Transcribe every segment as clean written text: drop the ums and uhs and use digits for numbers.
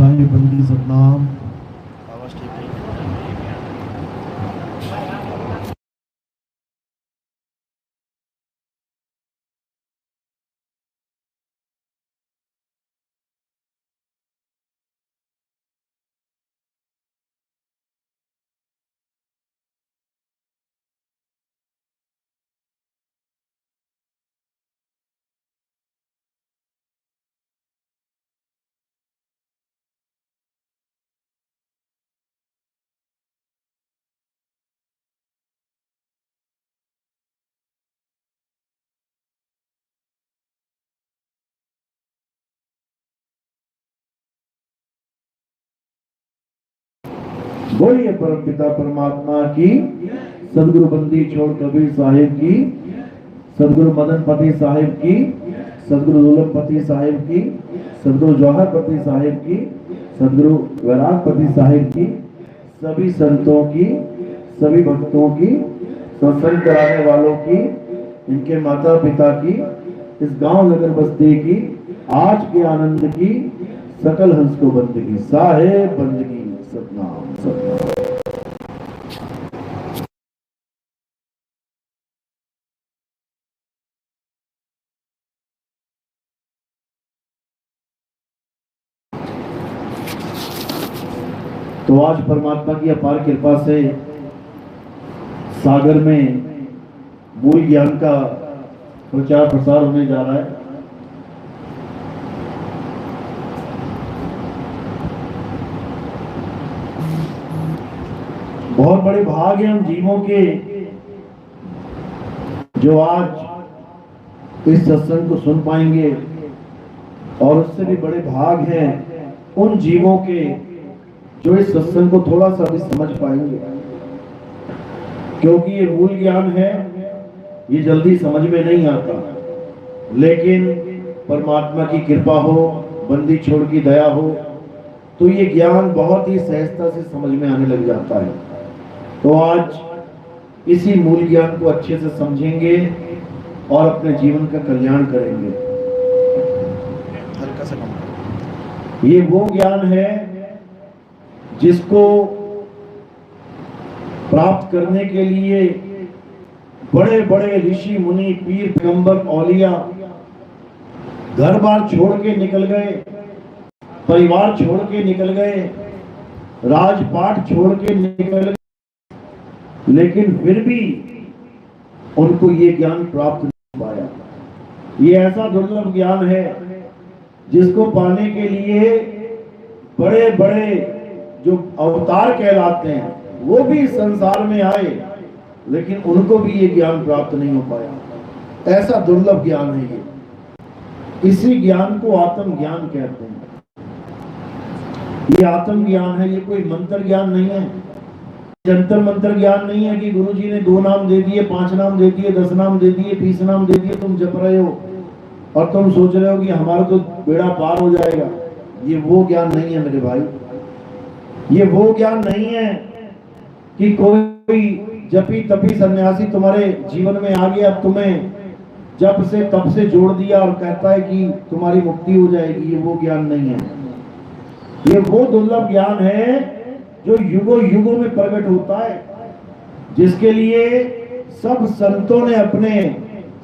साहिब बंदगी सतनाम। बोलिए परम पिता परमात्मा की, सदगुरु बंदी छोड़ कबीर साहिब की, सदगुरु मदन पति साहिब की, सदगुरु दुल्लभ पति साहिब की, सदगुरु जौहर पति साहिब की, सदगुरु वैराग पति साहिब की, सभी संतों की, सभी भक्तों की, सत्संग कराने वालों की, इनके माता पिता की, इस गांव नगर बस्ती की, आज के आनंद की, सकल हंस को बंदगी साहेब बंदगी सतनाम सतनाम। तो आज परमात्मा की अपार कृपा से सागर में मूल ज्ञान का प्रचार प्रसार होने जा रहा है। बहुत बड़े भाग हैं उन जीवों के जो आज इस सत्संग को सुन पाएंगे, और उससे भी बड़े भाग हैं उन जीवों के जो इस सत्संग को थोड़ा सा भी समझ पाएंगे, क्योंकि ये मूल ज्ञान है, ये जल्दी समझ में नहीं आता, लेकिन परमात्मा की कृपा हो, बंदी छोड़ की दया हो, तो ये ज्ञान बहुत ही सहजता से समझ में आने लग जाता है। तो आज इसी मूल ज्ञान को अच्छे से समझेंगे और अपने जीवन का कल्याण करेंगे। हल्का सा कम। ये वो ज्ञान है जिसको प्राप्त करने के लिए बड़े बड़े ऋषि मुनि पीर पैगंबर औलिया घर बार छोड़ के निकल गए, परिवार छोड़ के निकल गए, राजपाट छोड़ के निकल गए, लेकिन फिर भी उनको ये ज्ञान प्राप्त नहीं पाया। ये ऐसा दुर्लभ ज्ञान है जिसको पाने के लिए बड़े बड़े जो अवतार कहलाते हैं वो भी संसार में आए, लेकिन उनको भी ये ज्ञान प्राप्त नहीं हो पाया। ऐसा दुर्लभ ज्ञान है ये। इसी ज्ञान को आत्म ज्ञान कहते हैं। ये आत्म ज्ञान है, ये कोई मंत्र ज्ञान नहीं है, जंतर मंत्र ज्ञान नहीं है कि गुरुजी ने 2 नाम दे दिए, 5 नाम दे दिए, 10 नाम दे दिए, 20 नाम दे दिए, तुम जप रहे हो और तुम सोच रहे हो कि हमारा तो बेड़ा पार हो जाएगा। ये वो ज्ञान नहीं है मेरे भाई। ये वो ज्ञान नहीं है कि कोई जपी तपी सन्यासी तुम्हारे जीवन में आ गया, तुम्हें जब से तब से जोड़ दिया और कहता है कि तुम्हारी मुक्ति हो जाएगी। ये वो ज्ञान नहीं है। ये वो दुर्लभ ज्ञान है जो युगों युगों में प्रकट होता है, जिसके लिए सब संतों ने अपने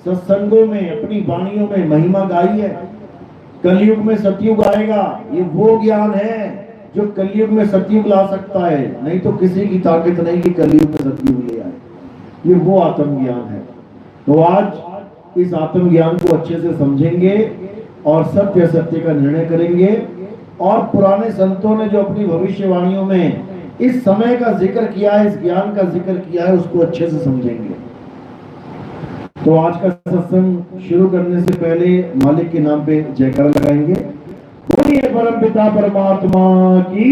सत्संगों में, अपनी वाणियों में महिमा गाई है। कलयुग में सतयुग आएगा, ये वो ज्ञान है जो कलयुग में सतयुग ला सकता है, नहीं तो किसी की ताकत नहीं कि कलयुग में सतयुग ले आए। ये वो आत्म ज्ञान है। तो आज इस आत्म ज्ञान को अच्छे से समझेंगे और सत्य सत्य का निर्णय करेंगे, और पुराने संतों ने जो अपनी भविष्यवाणियों में इस समय का जिक्र किया है, इस ज्ञान का जिक्र किया है, उसको अच्छे से समझेंगे। तो आज का सत्संग शुरू करने से पहले मालिक के नाम पे जयकारा लगाएंगे। बोलिए परम पिता परमात्मा की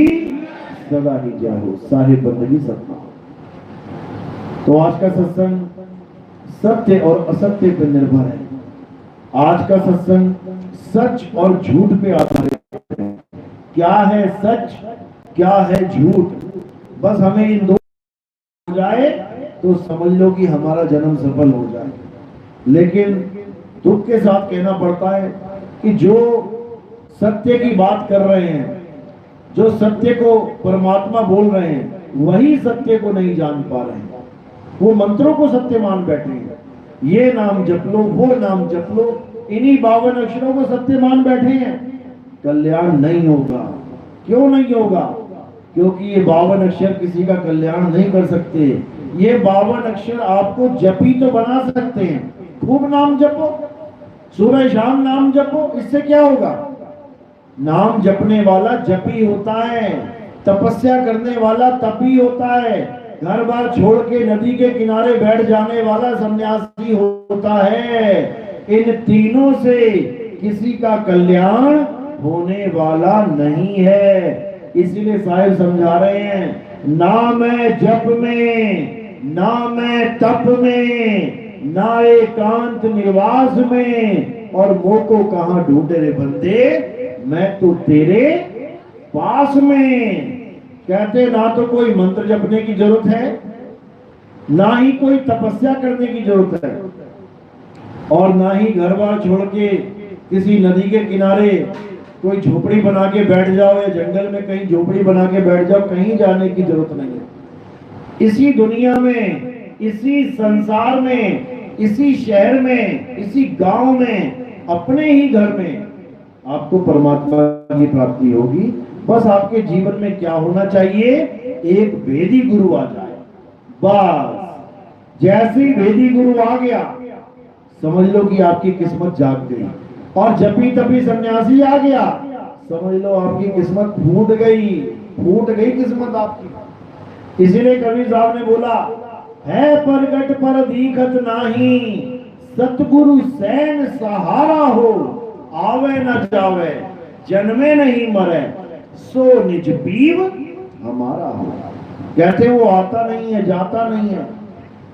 सदा ही जय हो, साहिब बंदगी सतनाम। तो आज का सत्संग सत्य और असत्य पर निर्भर है। आज का सत्संग सच और झूठ पे आधारित है। क्या है सच, क्या है झूठ, बस हमें इन दो हो जाए तो समझ लो कि हमारा जन्म सफल हो जाए। लेकिन दुख के साथ कहना पड़ता है कि जो सत्य की बात कर रहे हैं जो सत्य को परमात्मा बोल रहे हैं वही सत्य को नहीं जान पा रहे हैं। वो मंत्रों को सत्य मान बैठे हैं, ये नाम जप लो, वो नाम जप लो, इन्हीं 52 अक्षरों को सत्य मान बैठे हैं। कल्याण नहीं होगा। क्यों नहीं होगा? क्योंकि ये 52 अक्षर किसी का कल्याण नहीं कर सकते। ये 52 अक्षर आपको जपी तो बना सकते हैं। खूब नाम जपो, सुबह शाम नाम जपो, इससे क्या होगा? नाम जपने वाला जपी होता है, तपस्या करने वाला तपी होता है, घर बार छोड़ के नदी के किनारे बैठ जाने वाला सन्यासी होता है। इन तीनों से किसी का कल्याण होने वाला नहीं है। इसीलिए साहिब समझा रहे हैं, ना मैं जप में, ना मैं तप में, ना एकांत निवास में, और मोह को कहां ढूंढे रे बंदे, मैं तो तेरे पास में। कहते ना तो कोई मंत्र जपने की जरूरत है, ना ही कोई तपस्या करने की जरूरत है, और ना ही घर बार छोड़ के किसी नदी के किनारे कोई झोपड़ी बना के बैठ जाओ, या जंगल में कहीं झोपड़ी बना के बैठ जाओ, कहीं जाने की जरूरत नहीं है। इसी दुनिया में, इसी संसार में, इसी शहर में, इसी गांव में, अपने ही घर में आपको परमात्मा की प्राप्ति होगी। बस आपके जीवन में क्या होना चाहिए? एक वेदी गुरु आ जाए। बस जैसे वेदी गुरु आ गया, समझ लो कि आपकी किस्मत जाग गई। और जपी तपी सन्यासी आ गया, समझ लो आपकी किस्मत फूट गई किस्मत आपकी। इसीलिए कबीर साहब ने बोला, है प्रगट पर दीखत नाही, सतगुरु सैन सहारा हो, आवे न जावे जन्मे नहीं मरे, सो निज पीव हमारा हो। कहते वो आता नहीं है, जाता नहीं है,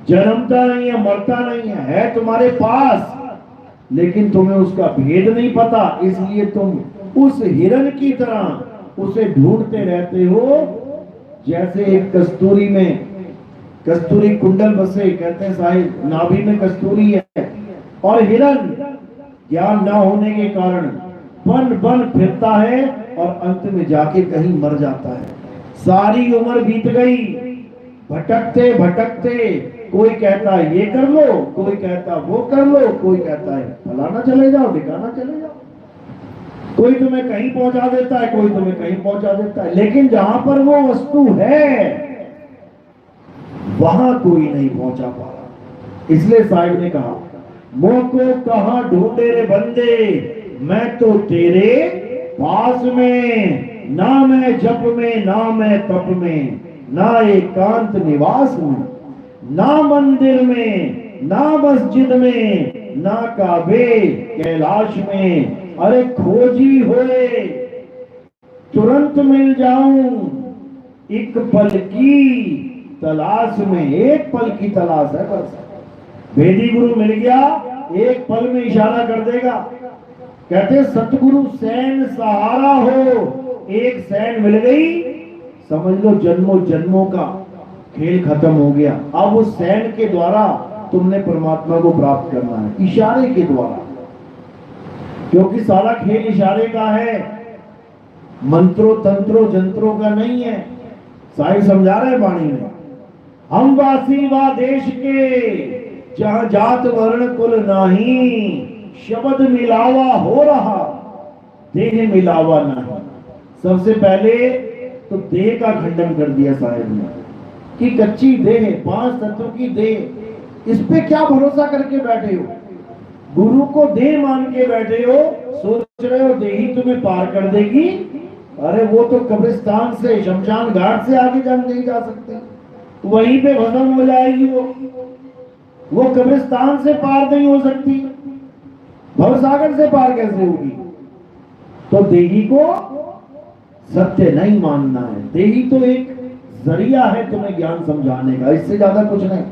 जन्मता नहीं है, मरता नहीं है तुम्हारे पास, लेकिन तुम्हें उसका भेद नहीं पता, इसलिए तुम उस हिरण की तरह उसे ढूंढते रहते हो। जैसे एक कस्तूरी में, कस्तूरी कुंडल बसे, कहते हैं साहिब नाभि में कस्तूरी है, और हिरण ज्ञान न होने के कारण बन बन फिरता है और अंत में जाके कहीं मर जाता है। सारी उम्र बीत गई, भटकते भटकते, कोई कहता है ये कर लो, कोई कहता वो कर लो, कोई कहता है फलाना चले जाओ, ठिकाना चले जाओ, कोई तुम्हें कहीं पहुंचा देता है, कोई तुम्हें कहीं पहुंचा देता है, लेकिन जहां पर वो वस्तु है वहां कोई नहीं पहुंचा पा रहा। इसलिए साहिब ने कहा, मोह को कहां ढूंढे रे बंदे, मैं तो तेरे पास में, ना मैं जप में, ना मैं तप में, ना एकांत निवास में, ना मंदिर में, ना मस्जिद में, ना काबे कैलाश में, अरे खोजी होए तुरंत मिल जाऊं, एक पल की तलाश में। एक पल की तलाश है बस। वेदी गुरु मिल गया, एक पल में इशारा कर देगा। कहते सतगुरु सैन सहारा हो, एक सैन मिल गई, समझ लो जन्मों जन्मों का खेल खत्म हो गया। अब उस सैन के द्वारा तुमने परमात्मा को प्राप्त करना है, इशारे के द्वारा, क्योंकि सारा खेल इशारे का है, मंत्रों तंत्रों जंत्रों का नहीं है। साहिब समझा रहे वाणी में, हम वासी वा देश के, जहां जात वर्ण कुल नाही, शब्द मिलावा हो रहा, देह मिलावा नहीं। सबसे पहले तो देह का खंडन कर दिया साहिब ने कि कच्ची देह, 5 तत्व की देह, इस पे क्या भरोसा करके बैठे हो? गुरु को देह मान के बैठे हो, सोच रहे हो देही तुम्हें पार कर देगी। अरे वो तो कब्रिस्तान से, शमशान घाट से आगे नहीं जा सकते, वहीं पे भस्म हो जाएगी। वो कब्रिस्तान से पार नहीं हो सकती, भवसागर से पार कैसे होगी? तो देही को सत्य नहीं मानना है। देही तो एक जरिया है तुम्हें ज्ञान समझाने का, इससे ज्यादा कुछ नहीं।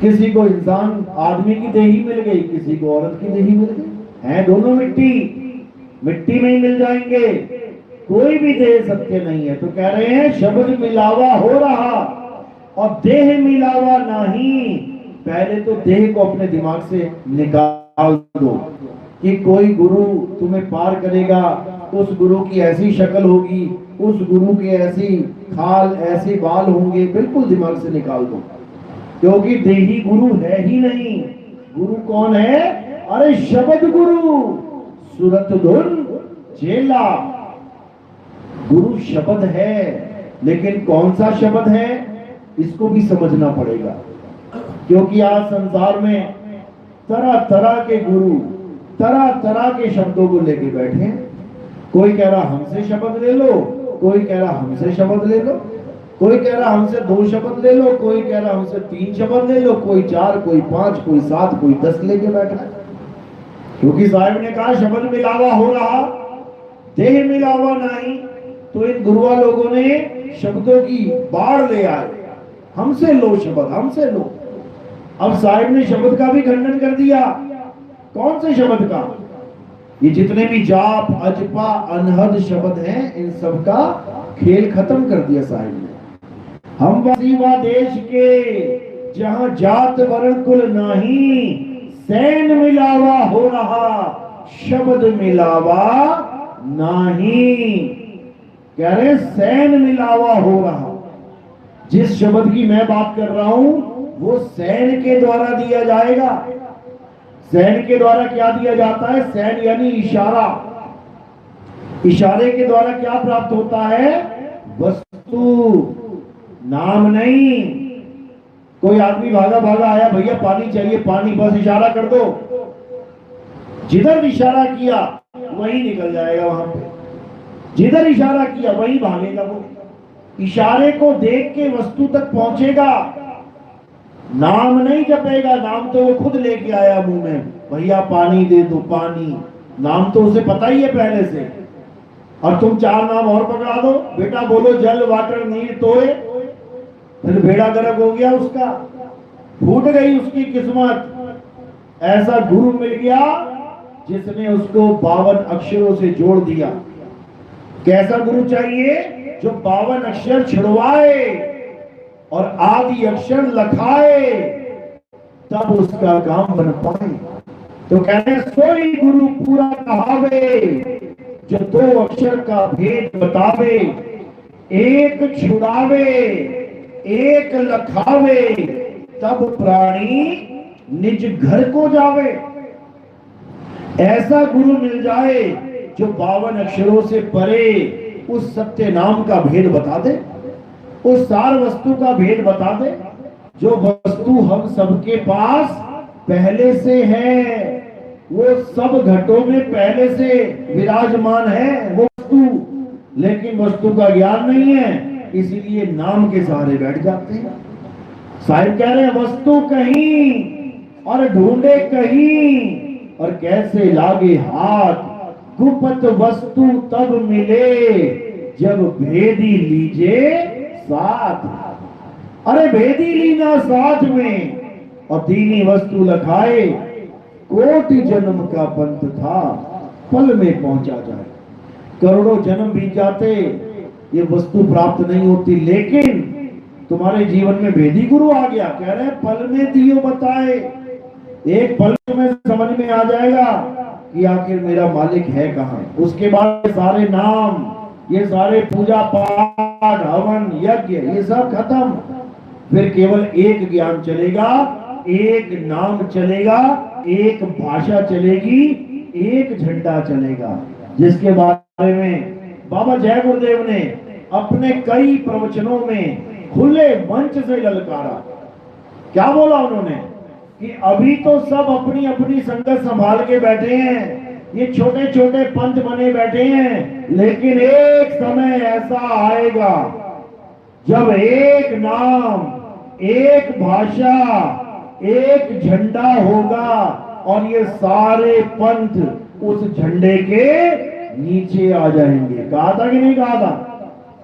किसी को इंसान आदमी की देही मिल गई, किसी को औरत की देही मिल गई, है दोनों मिट्टी, मिट्टी में ही मिल जाएंगे, कोई भी देह सत्य नहीं है। तो कह रहे हैं शब्द मिलावा हो रहा और देह मिलावा नहीं। पहले तो देह को अपने दिमाग से निकाल दो कि कोई गुरु तुम्हें पार करेगा, उस गुरु की ऐसी शक्ल होगी, उस गुरु के ऐसी खाल ऐसे बाल होंगे, बिल्कुल दिमाग से निकाल दो, क्योंकि देही गुरु है ही नहीं। गुरु कौन है? अरे शब्द गुरु, सुरत धुन चेला। गुरु शब्द है, लेकिन कौन सा शब्द है इसको भी समझना पड़ेगा, क्योंकि आज संसार में तरह तरह के गुरु तरह तरह के शब्दों को लेके बैठे हैं। कोई कह रहा हमसे शब्द ले लो, कोई कह रहा हमसे शब्द ले लो, कोई कह रहा हमसे 2 शब्द ले लो, कोई कह रहा हमसे 3 शब्द ले लो, कोई 4, कोई 5, कोई 7, कोई 10 लेके बैठा है। क्योंकि साहिब ने कहा शब्द मिलावा हो रहा, देह मिलावा नहीं। तो इन गुरुआ लोगों ने शब्दों की बाढ़ ले आए, हमसे लो शब्द, हमसे लो। अब साहिब ने शब्द का भी खंडन कर दिया। कौन से शब्द का? ये जितने भी जाप अजपा अनहद शब्द हैं, इन सब का खेल खत्म कर दिया साहिब ने। हम वसीवा देश के जहां जात वर्ण कुल नहीं, सैन मिलावा हो रहा शब्द मिलावा नहीं। कह रहे सैन मिलावा हो रहा। जिस शब्द की मैं बात कर रहा हूं वो सैन के द्वारा दिया जाएगा। सैन के द्वारा क्या दिया जाता है? सैन यानी इशारा। इशारे के द्वारा क्या प्राप्त होता है? वस्तु, नाम नहीं। कोई आदमी भागा भागा आया, भैया पानी चाहिए, पानी, बस इशारा कर दो, जिधर इशारा किया वही निकल जाएगा, वहां पे जिधर इशारा किया वही भागेगा। वो इशारे को देख के वस्तु तक पहुंचेगा, नाम नहीं जपेगा। नाम तो वो खुद लेके आया मुंह में, भैया पानी दे दो, पानी। नाम तो उसे पता ही है पहले से। और तुम 4 नाम और पकड़ा दो, बेटा बोलो जल वाटर नीर तोए, फिर बेड़ा गर्क हो गया उसका, फूट गई उसकी किस्मत। ऐसा गुरु मिल गया जिसने उसको 52 अक्षरों से जोड़ दिया। कैसा गुरु चाहिए? जो 52 अक्षर छिड़वाए और आदि अक्षर लखाए, तब उसका काम बन पाए। तो कहते हैं सोई गुरु पूरा कहावे, जो 2 अक्षर का भेद बतावे, एक छुड़ावे एक लखावे, तब प्राणी निज घर को जावे। ऐसा गुरु मिल जाए जो 52 अक्षरों से परे उस सत्य नाम का भेद बता दे, उस सार वस्तु का भेद बता दे, जो वस्तु हम सबके पास पहले से है, वो सब घटों में पहले से विराजमान है वो वस्तु, लेकिन वस्तु का ज्ञान नहीं है, इसीलिए नाम के सहारे बैठ जाते हैं। साहिब कह रहे हैं वस्तु कहीं और ढूंढे कहीं, और कैसे लागे हाथ, गुप्त वस्तु तब मिले, जब भेदी लीजे साथ। अरे भेदी लीना साथ में, और दीनी वस्तु लखाए, कोटि जन्म का पंथ था, पल में पहुंचा जाए। करोड़ों जन्म बीत जाते, ये वस्तु प्राप्त नहीं होती, लेकिन तुम्हारे जीवन में भेदी गुरु आ गया, कह रहे हैं पल में दियो बताए। एक पल में समझ में आ जाएगा कि आखिर मेरा मालिक है कहां। उसके बाद ये सारे नाम, ये सारे पूजा पाठ हवन यज्ञ, ये सब खत्म। फिर केवल एक ज्ञान चलेगा, एक नाम चलेगा, एक भाषा चलेगी, एक झंडा चलेगा, जिसके बारे में बाबा जय गुरुदेव ने अपने कई प्रवचनों में खुले मंच से ललकारा। क्या बोला उन्होंने कि अभी तो सब अपनी अपनी संगत संभाल के बैठे हैं, ये छोटे छोटे पंथ बने बैठे हैं, लेकिन एक समय ऐसा आएगा जब एक नाम, एक भाषा, एक झंडा होगा, और ये सारे पंथ उस झंडे के नीचे आ जाएंगे। कहा था कि नहीं कहा था?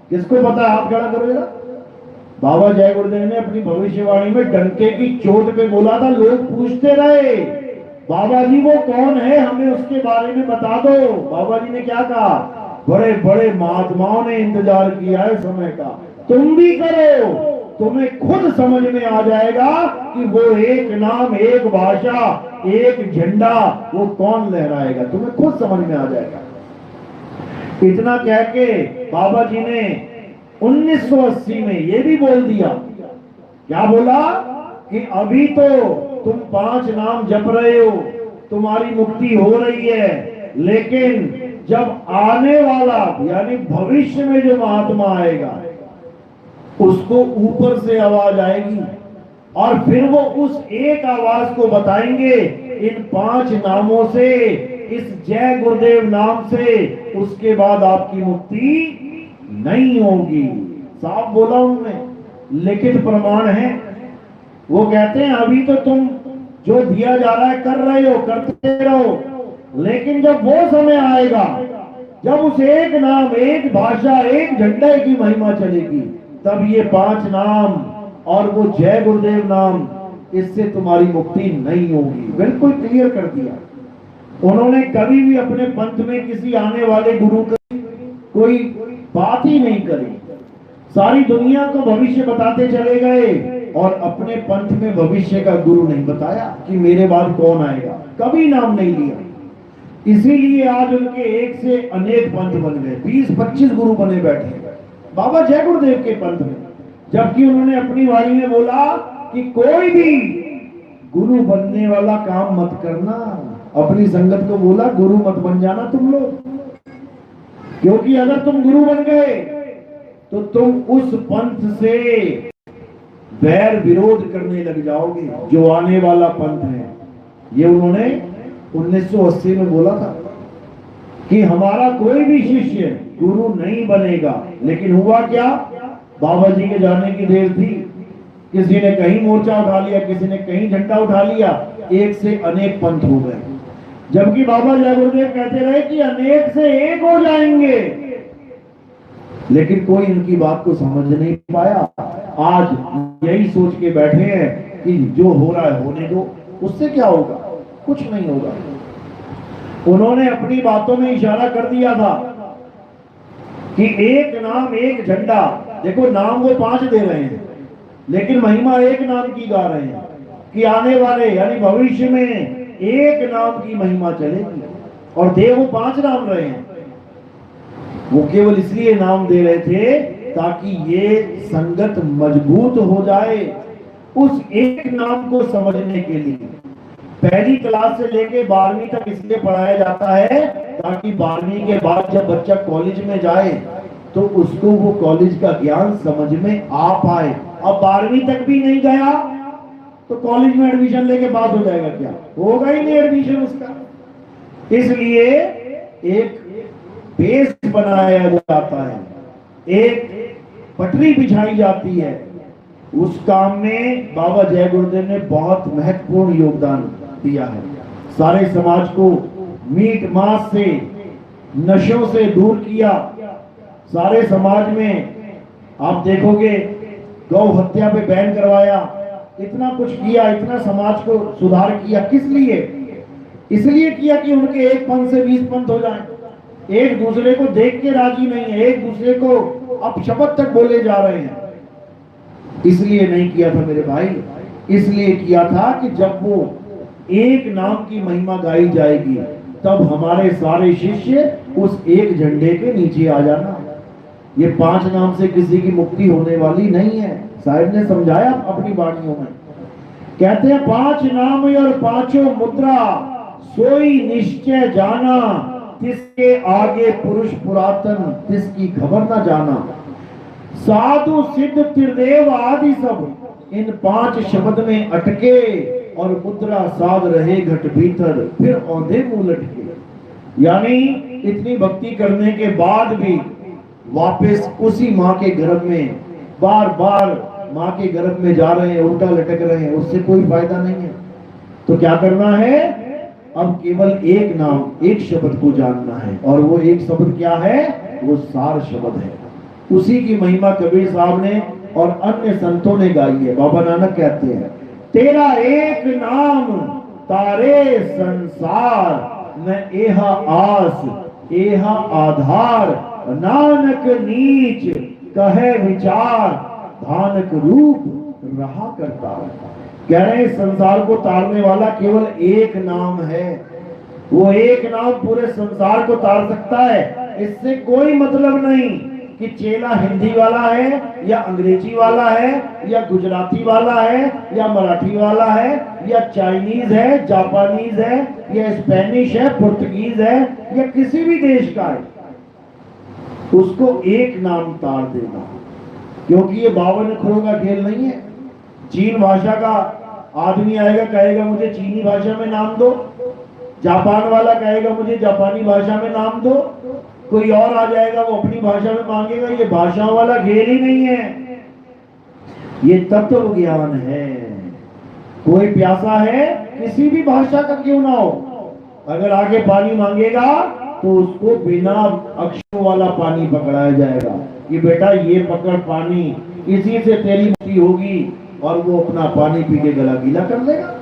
किसको पता है? आप खड़ा करो जरा। बाबा जय गुरुदेव ने अपनी भविष्यवाणी में डंके की चोट पे बोला था, लोग पूछते रहे बाबा जी वो कौन है, हमें उसके बारे में बता दो। बाबा जी ने क्या कहा? बड़े बड़े महात्माओं ने इंतजार किया है समय का, तुम भी करो, तुम्हें खुद समझ में आ जाएगा कि वो एक नाम, एक भाषा, एक झंडा वो कौन लहराएगा, तुम्हें खुद समझ में आ जाएगा। इतना कह के बाबा जी ने 1980 में ये भी बोल दिया, क्या बोला कि अभी तो तुम 5 नाम जप रहे हो, तुम्हारी मुक्ति हो रही है, लेकिन जब आने वाला यानी भविष्य में जो महात्मा आएगा उसको ऊपर से आवाज आएगी और फिर वो उस एक आवाज को बताएंगे इन 5 नामों से, इस जय गुरुदेव नाम से, उसके बाद आपकी मुक्ति नहीं होगी। साफ बोला उन्होंने, लिखित प्रमाण है। वो कहते हैं अभी तो तुम जो दिया जा रहा है कर रहे हो, करते रहो, लेकिन जब वो समय आएगा जब उस एक नाम, एक भाषा, एक झंडे की महिमा चलेगी, तब ये 5 नाम और वो जय गुरुदेव नाम, इससे तुम्हारी मुक्ति नहीं होगी। बिल्कुल क्लियर कर दिया उन्होंने। कभी भी अपने पंथ में किसी आने वाले गुरु की कोई बात ही नहीं करी, सारी दुनिया को भविष्य बताते चले गए और अपने पंथ में भविष्य का गुरु नहीं बताया कि मेरे बाद कौन आएगा, कभी नाम नहीं लिया। इसीलिए आज उनके एक से अनेक पंथ बन गए, 20-25 गुरु बने बैठे बाबा जय गुरुदेव के पंथ में, जबकि उन्होंने अपनी वाणी में बोला कि कोई भी गुरु बनने वाला काम मत करना। अपनी संगत को बोला गुरु मत बन जाना तुम लोग, क्योंकि अगर तुम गुरु बन गए तो तुम उस पंथ से वैर विरोध करने लग जाओगे जो आने वाला पंथ है। ये उन्होंने 1980 में बोला था कि हमारा कोई भी शिष्य गुरु नहीं बनेगा। लेकिन हुआ क्या, बाबा जी के जाने की देर थी, किसी ने कहीं मोर्चा उठा लिया, किसी ने कहीं झंडा उठा लिया, एक से अनेक पंथ हो गए। जबकि बाबा जय गुरुदेव कहते रहे कि अनेक से एक हो जाएंगे, लेकिन कोई इनकी बात को समझ नहीं पाया। आज यही सोच के बैठे हैं कि जो हो रहा है होने दो, उससे क्या होगा, कुछ नहीं होगा। उन्होंने अपनी बातों में इशारा कर दिया था कि एक नाम एक झंडा। देखो नाम वो 5 दे रहे हैं, लेकिन महिमा एक नाम की गा रहे हैं कि आने वाले यानी भविष्य में एक नाम की महिमा चलेगी। और दे वो 5 नाम रहे हैं, वो केवल इसलिए नाम दे रहे थे ताकि ये संगत मजबूत हो जाए उस एक नाम को समझने के लिए। पहली क्लास से लेके 12वीं तक इसलिए पढ़ाया जाता है ताकि 12वीं के बाद जब बच्चा कॉलेज में जाए तो उसको वो कॉलेज का ज्ञान समझ में आ पाए। अब 12वीं तक भी नहीं गया तो कॉलेज में एडमिशन लेके पास हो जाएगा क्या? होगा ही नहीं एडमिशन उसका। इसलिए एक बेस बनाया जाता है, एक पटरी बिछाई जाती है। उस काम में बाबा जय गुरुदेव ने बहुत महत्वपूर्ण योगदान दिया है। सारे समाज को मीट मांस से, नशों से दूर किया। सारे समाज में आप देखोगे गौ हत्या पे बैन करवाया, इतना कुछ किया, इतना समाज को सुधार किया। किस लिए? इसलिए किया कि उनके एक पंथ से 20 पंथ हो जाए, एक दूसरे को देख के राजी नहीं है, एक दूसरे को अपशब्द तक बोले जा रहे हैं। इसलिए नहीं किया था मेरे भाई, इसलिए किया था कि जब वो एक नाम की महिमा गाई जाएगी तब हमारे सारे शिष्य उस एक झंडे के नीचे आ जाना। ये 5 नाम से किसी की मुक्ति होने वाली नहीं है। साहब ने समझाया अपनी वाणियों में, कहते हैं 5 नाम और 5 मुद्रा, सोई निश्चय जाना, तिसके आगे पुरुष पुरातन, तिसकी खबर ना जाना। साधु सिद्ध त्रिदेव आदि सब इन 5 शब्द में अटके और मुद्रा साध रहे घट भीतर, फिर औंधे मुंह लटके। यानी इतनी भक्ति करने के बाद भी वापस उसी माँ के गर्भ में बार बार माँ के गर्भ में जा रहे हैं, उल्टा लटक रहे हैं, उससे कोई फायदा नहीं है। तो क्या करना है? अब केवल एक नाम, एक शब्द को जानना है, और वो एक शब्द क्या है? वो सार शब्द है। उसी की महिमा कबीर साहब ने और अन्य संतों ने गाई है। बाबा नानक कहते हैं, तेरा एक नाम तारे संसार, न एहा आस एहा आधार, नानक नीच कहे विचार, धानक रूप रहा करता। कह रहे हैं संसार को तारने वाला केवल एक नाम है। वो एक नाम पूरे संसार को तार सकता है। इससे कोई मतलब नहीं कि चेला हिंदी वाला है या अंग्रेजी वाला है या गुजराती वाला है या मराठी वाला है या चाइनीज है, जापानीज है या स्पेनिश है, पुर्तगीज है या किसी भी देश का है, उसको एक नाम तार देगा। क्योंकि ये 52 अक्षरों का खेल नहीं है। चीन भाषा का आदमी आएगा, कहेगा मुझे चीनी भाषा में नाम दो, जापान वाला कहेगा मुझे जापानी भाषा में नाम दो, कोई और आ जाएगा वो अपनी भाषा में मांगेगा। ये भाषाओं वाला खेल ही नहीं है, ये तत्व ज्ञान है। कोई प्यासा है किसी भी भाषा का क्यों ना हो, अगर आगे पानी मांगेगा तो उसको बिना अक्षरों वाला पानी पकड़ाया जाएगा कि बेटा ये पकड़ पानी, इसी से तेरी मुक्ति होगी, और वो अपना पानी पी के गला गीला कर लेगा।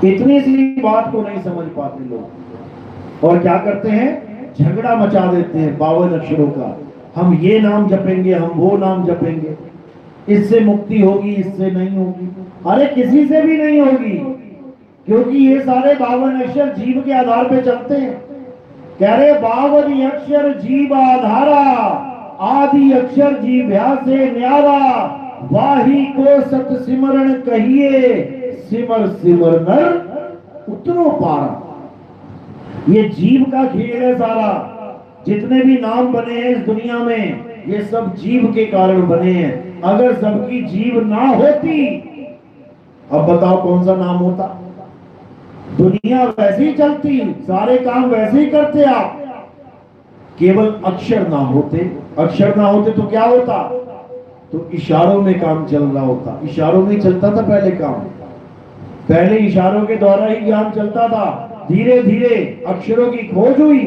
इतनी सी बात को नहीं समझ पाते लोग, और क्या करते हैं, झगड़ा मचा देते हैं 52 अक्षरों का। हम ये नाम जपेंगे, हम वो नाम जपेंगे, इससे मुक्ति होगी, इससे नहीं होगी। अरे किसी से भी नहीं होगी, क्योंकि ये सारे 52 अक्षर जीव के आधार पे चलते हैं। कह रहे 52 अक्षर जीव आधारा, आदि अक्षर जीव्या से न्यारा, वाही को सत सिमरण कहिए, सिमर सिमर नर उतरो पारा। ये जीव का खेल है सारा। जितने भी नाम बने हैं इस दुनिया में, ये सब जीव के कारण बने हैं। अगर सबकी जीव ना होती, अब बताओ कौन सा नाम होता? दुनिया वैसे ही चलती, सारे काम वैसे ही करते आप, केवल अक्षर ना होते। अक्षर ना होते तो क्या होता? तो इशारों में काम चल रहा होता। इशारों में चलता था पहले काम, पहले इशारों के द्वारा ही ज्ञान चलता था। धीरे धीरे अक्षरों की खोज हुई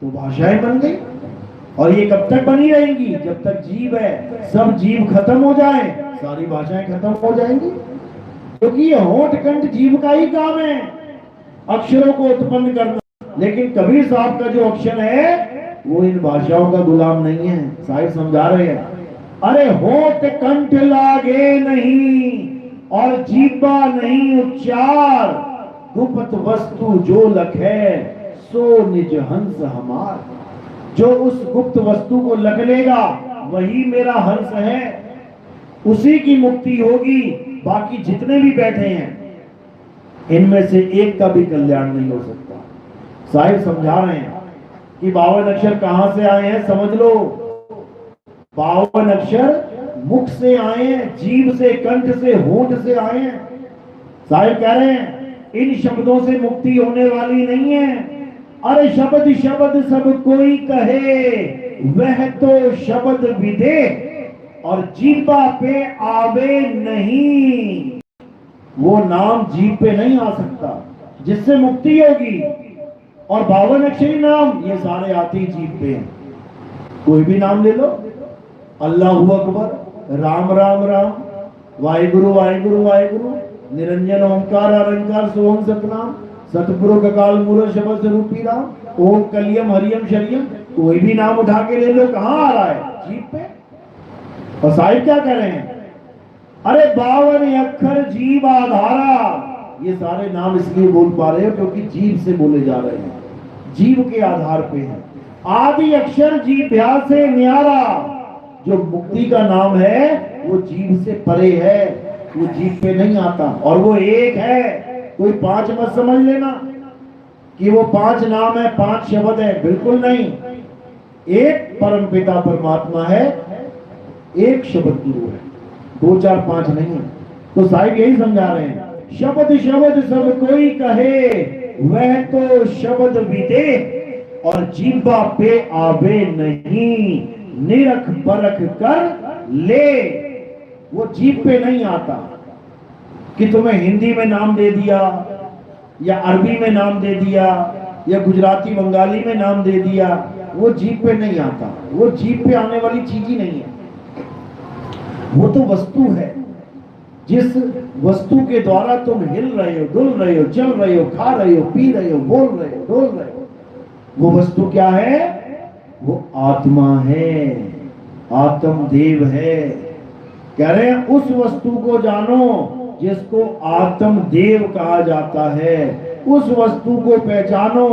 तो भाषाएं बन गई, और ये कब तक बनी रहेंगी? जब तक जीव है। सब जीव खत्म हो जाए, सारी भाषाएं खत्म हो जाएंगी, क्योंकि ये होठ कंठ जीव का ही काम है, अक्षरों को उत्पन्न करना। लेकिन कबीर साहब का जो अक्षर है वो इन भाषाओं का गुलाम नहीं है। साहिब समझा रहे हैं, अरे होठ कंठ लागे नहीं और जीवा नहीं उच्चार, गुप्त वस्तु जो लखे सो निज हंस हमार। जो उस गुप्त वस्तु को लग लेगा वही मेरा हंस है, उसी की मुक्ति होगी। बाकी जितने भी बैठे हैं इनमें से एक का भी कल्याण नहीं हो सकता। साहिब समझा रहे हैं कि 52 अक्षर कहां से आए हैं, समझ लो। 52 अक्षर मुख से आए हैं, जीभ से, कंठ से, होंठ से आए हैं। साहिब कह रहे हैं इन शब्दों से मुक्ति होने वाली नहीं है। अरे शब्द शब्द सब कोई कहे, वह तो शब्द विदे और जीवा पे आवे नहीं। वो नाम जीव पे नहीं आ सकता जिससे मुक्ति होगी। और 52 अक्षरी नाम ये सारे आते ही जीव पे हैं। कोई भी नाम ले लो, अल्लाहु अकबर, राम राम राम, वाहिगुरु वाहिगुरु वाहिगुरु, निरंजन ओंकार अरंकार सोहम सतनाम, सतपुरुष अकाल मूर्त शब्द स्वरूपी राम, ओम कलियम हरियम शरियम। कोई भी नाम उठा के ले लो, कहां आ रहा है? जीव पे। और साहिब क्या कह रहे हैं? अरे 52 अक्षर जीव आधारा। ये सारे नाम इसलिए बोल पा रहे हो क्योंकि जीव से बोले जा रहे हैं, जीव के आधार पे है। आदि अक्षर जीव्या से न्यारा। जो मुक्ति का नाम है वो जीव से परे है, वो जीव पे नहीं आता, और वो एक है। कोई 5 मत समझ लेना कि वो 5 नाम है, 5 शब्द है, बिल्कुल नहीं। एक परम पिता परमात्मा है, एक शब्द गुरु है, 2 4 5 नहीं है। तो साहिब यही समझा रहे हैं, शब्द शब्द सब कोई कहे, वह तो शब्द विदे और जीवा पे आवे नहीं। निरख परख कर ले, वो जीव पे नहीं आता। कि तुम्हें हिंदी में नाम दे दिया या अरबी में नाम दे दिया या गुजराती बंगाली में नाम दे दिया, वो जीव पे नहीं आता। वो जीव पे आने वाली चीज ही नहीं है। वो तो वस्तु है, जिस वस्तु के द्वारा तुम हिल रहे हो, डुल रहे हो, चल रहे हो, खा रहे हो, पी रहे हो, बोल रहे हो, डोल रहे हो, वो वस्तु क्या है? वो आत्मा है, आत्म देव है। कह रहे हैं उस वस्तु को जानो जिसको आत्म देव कहा जाता है। उस वस्तु को पहचानो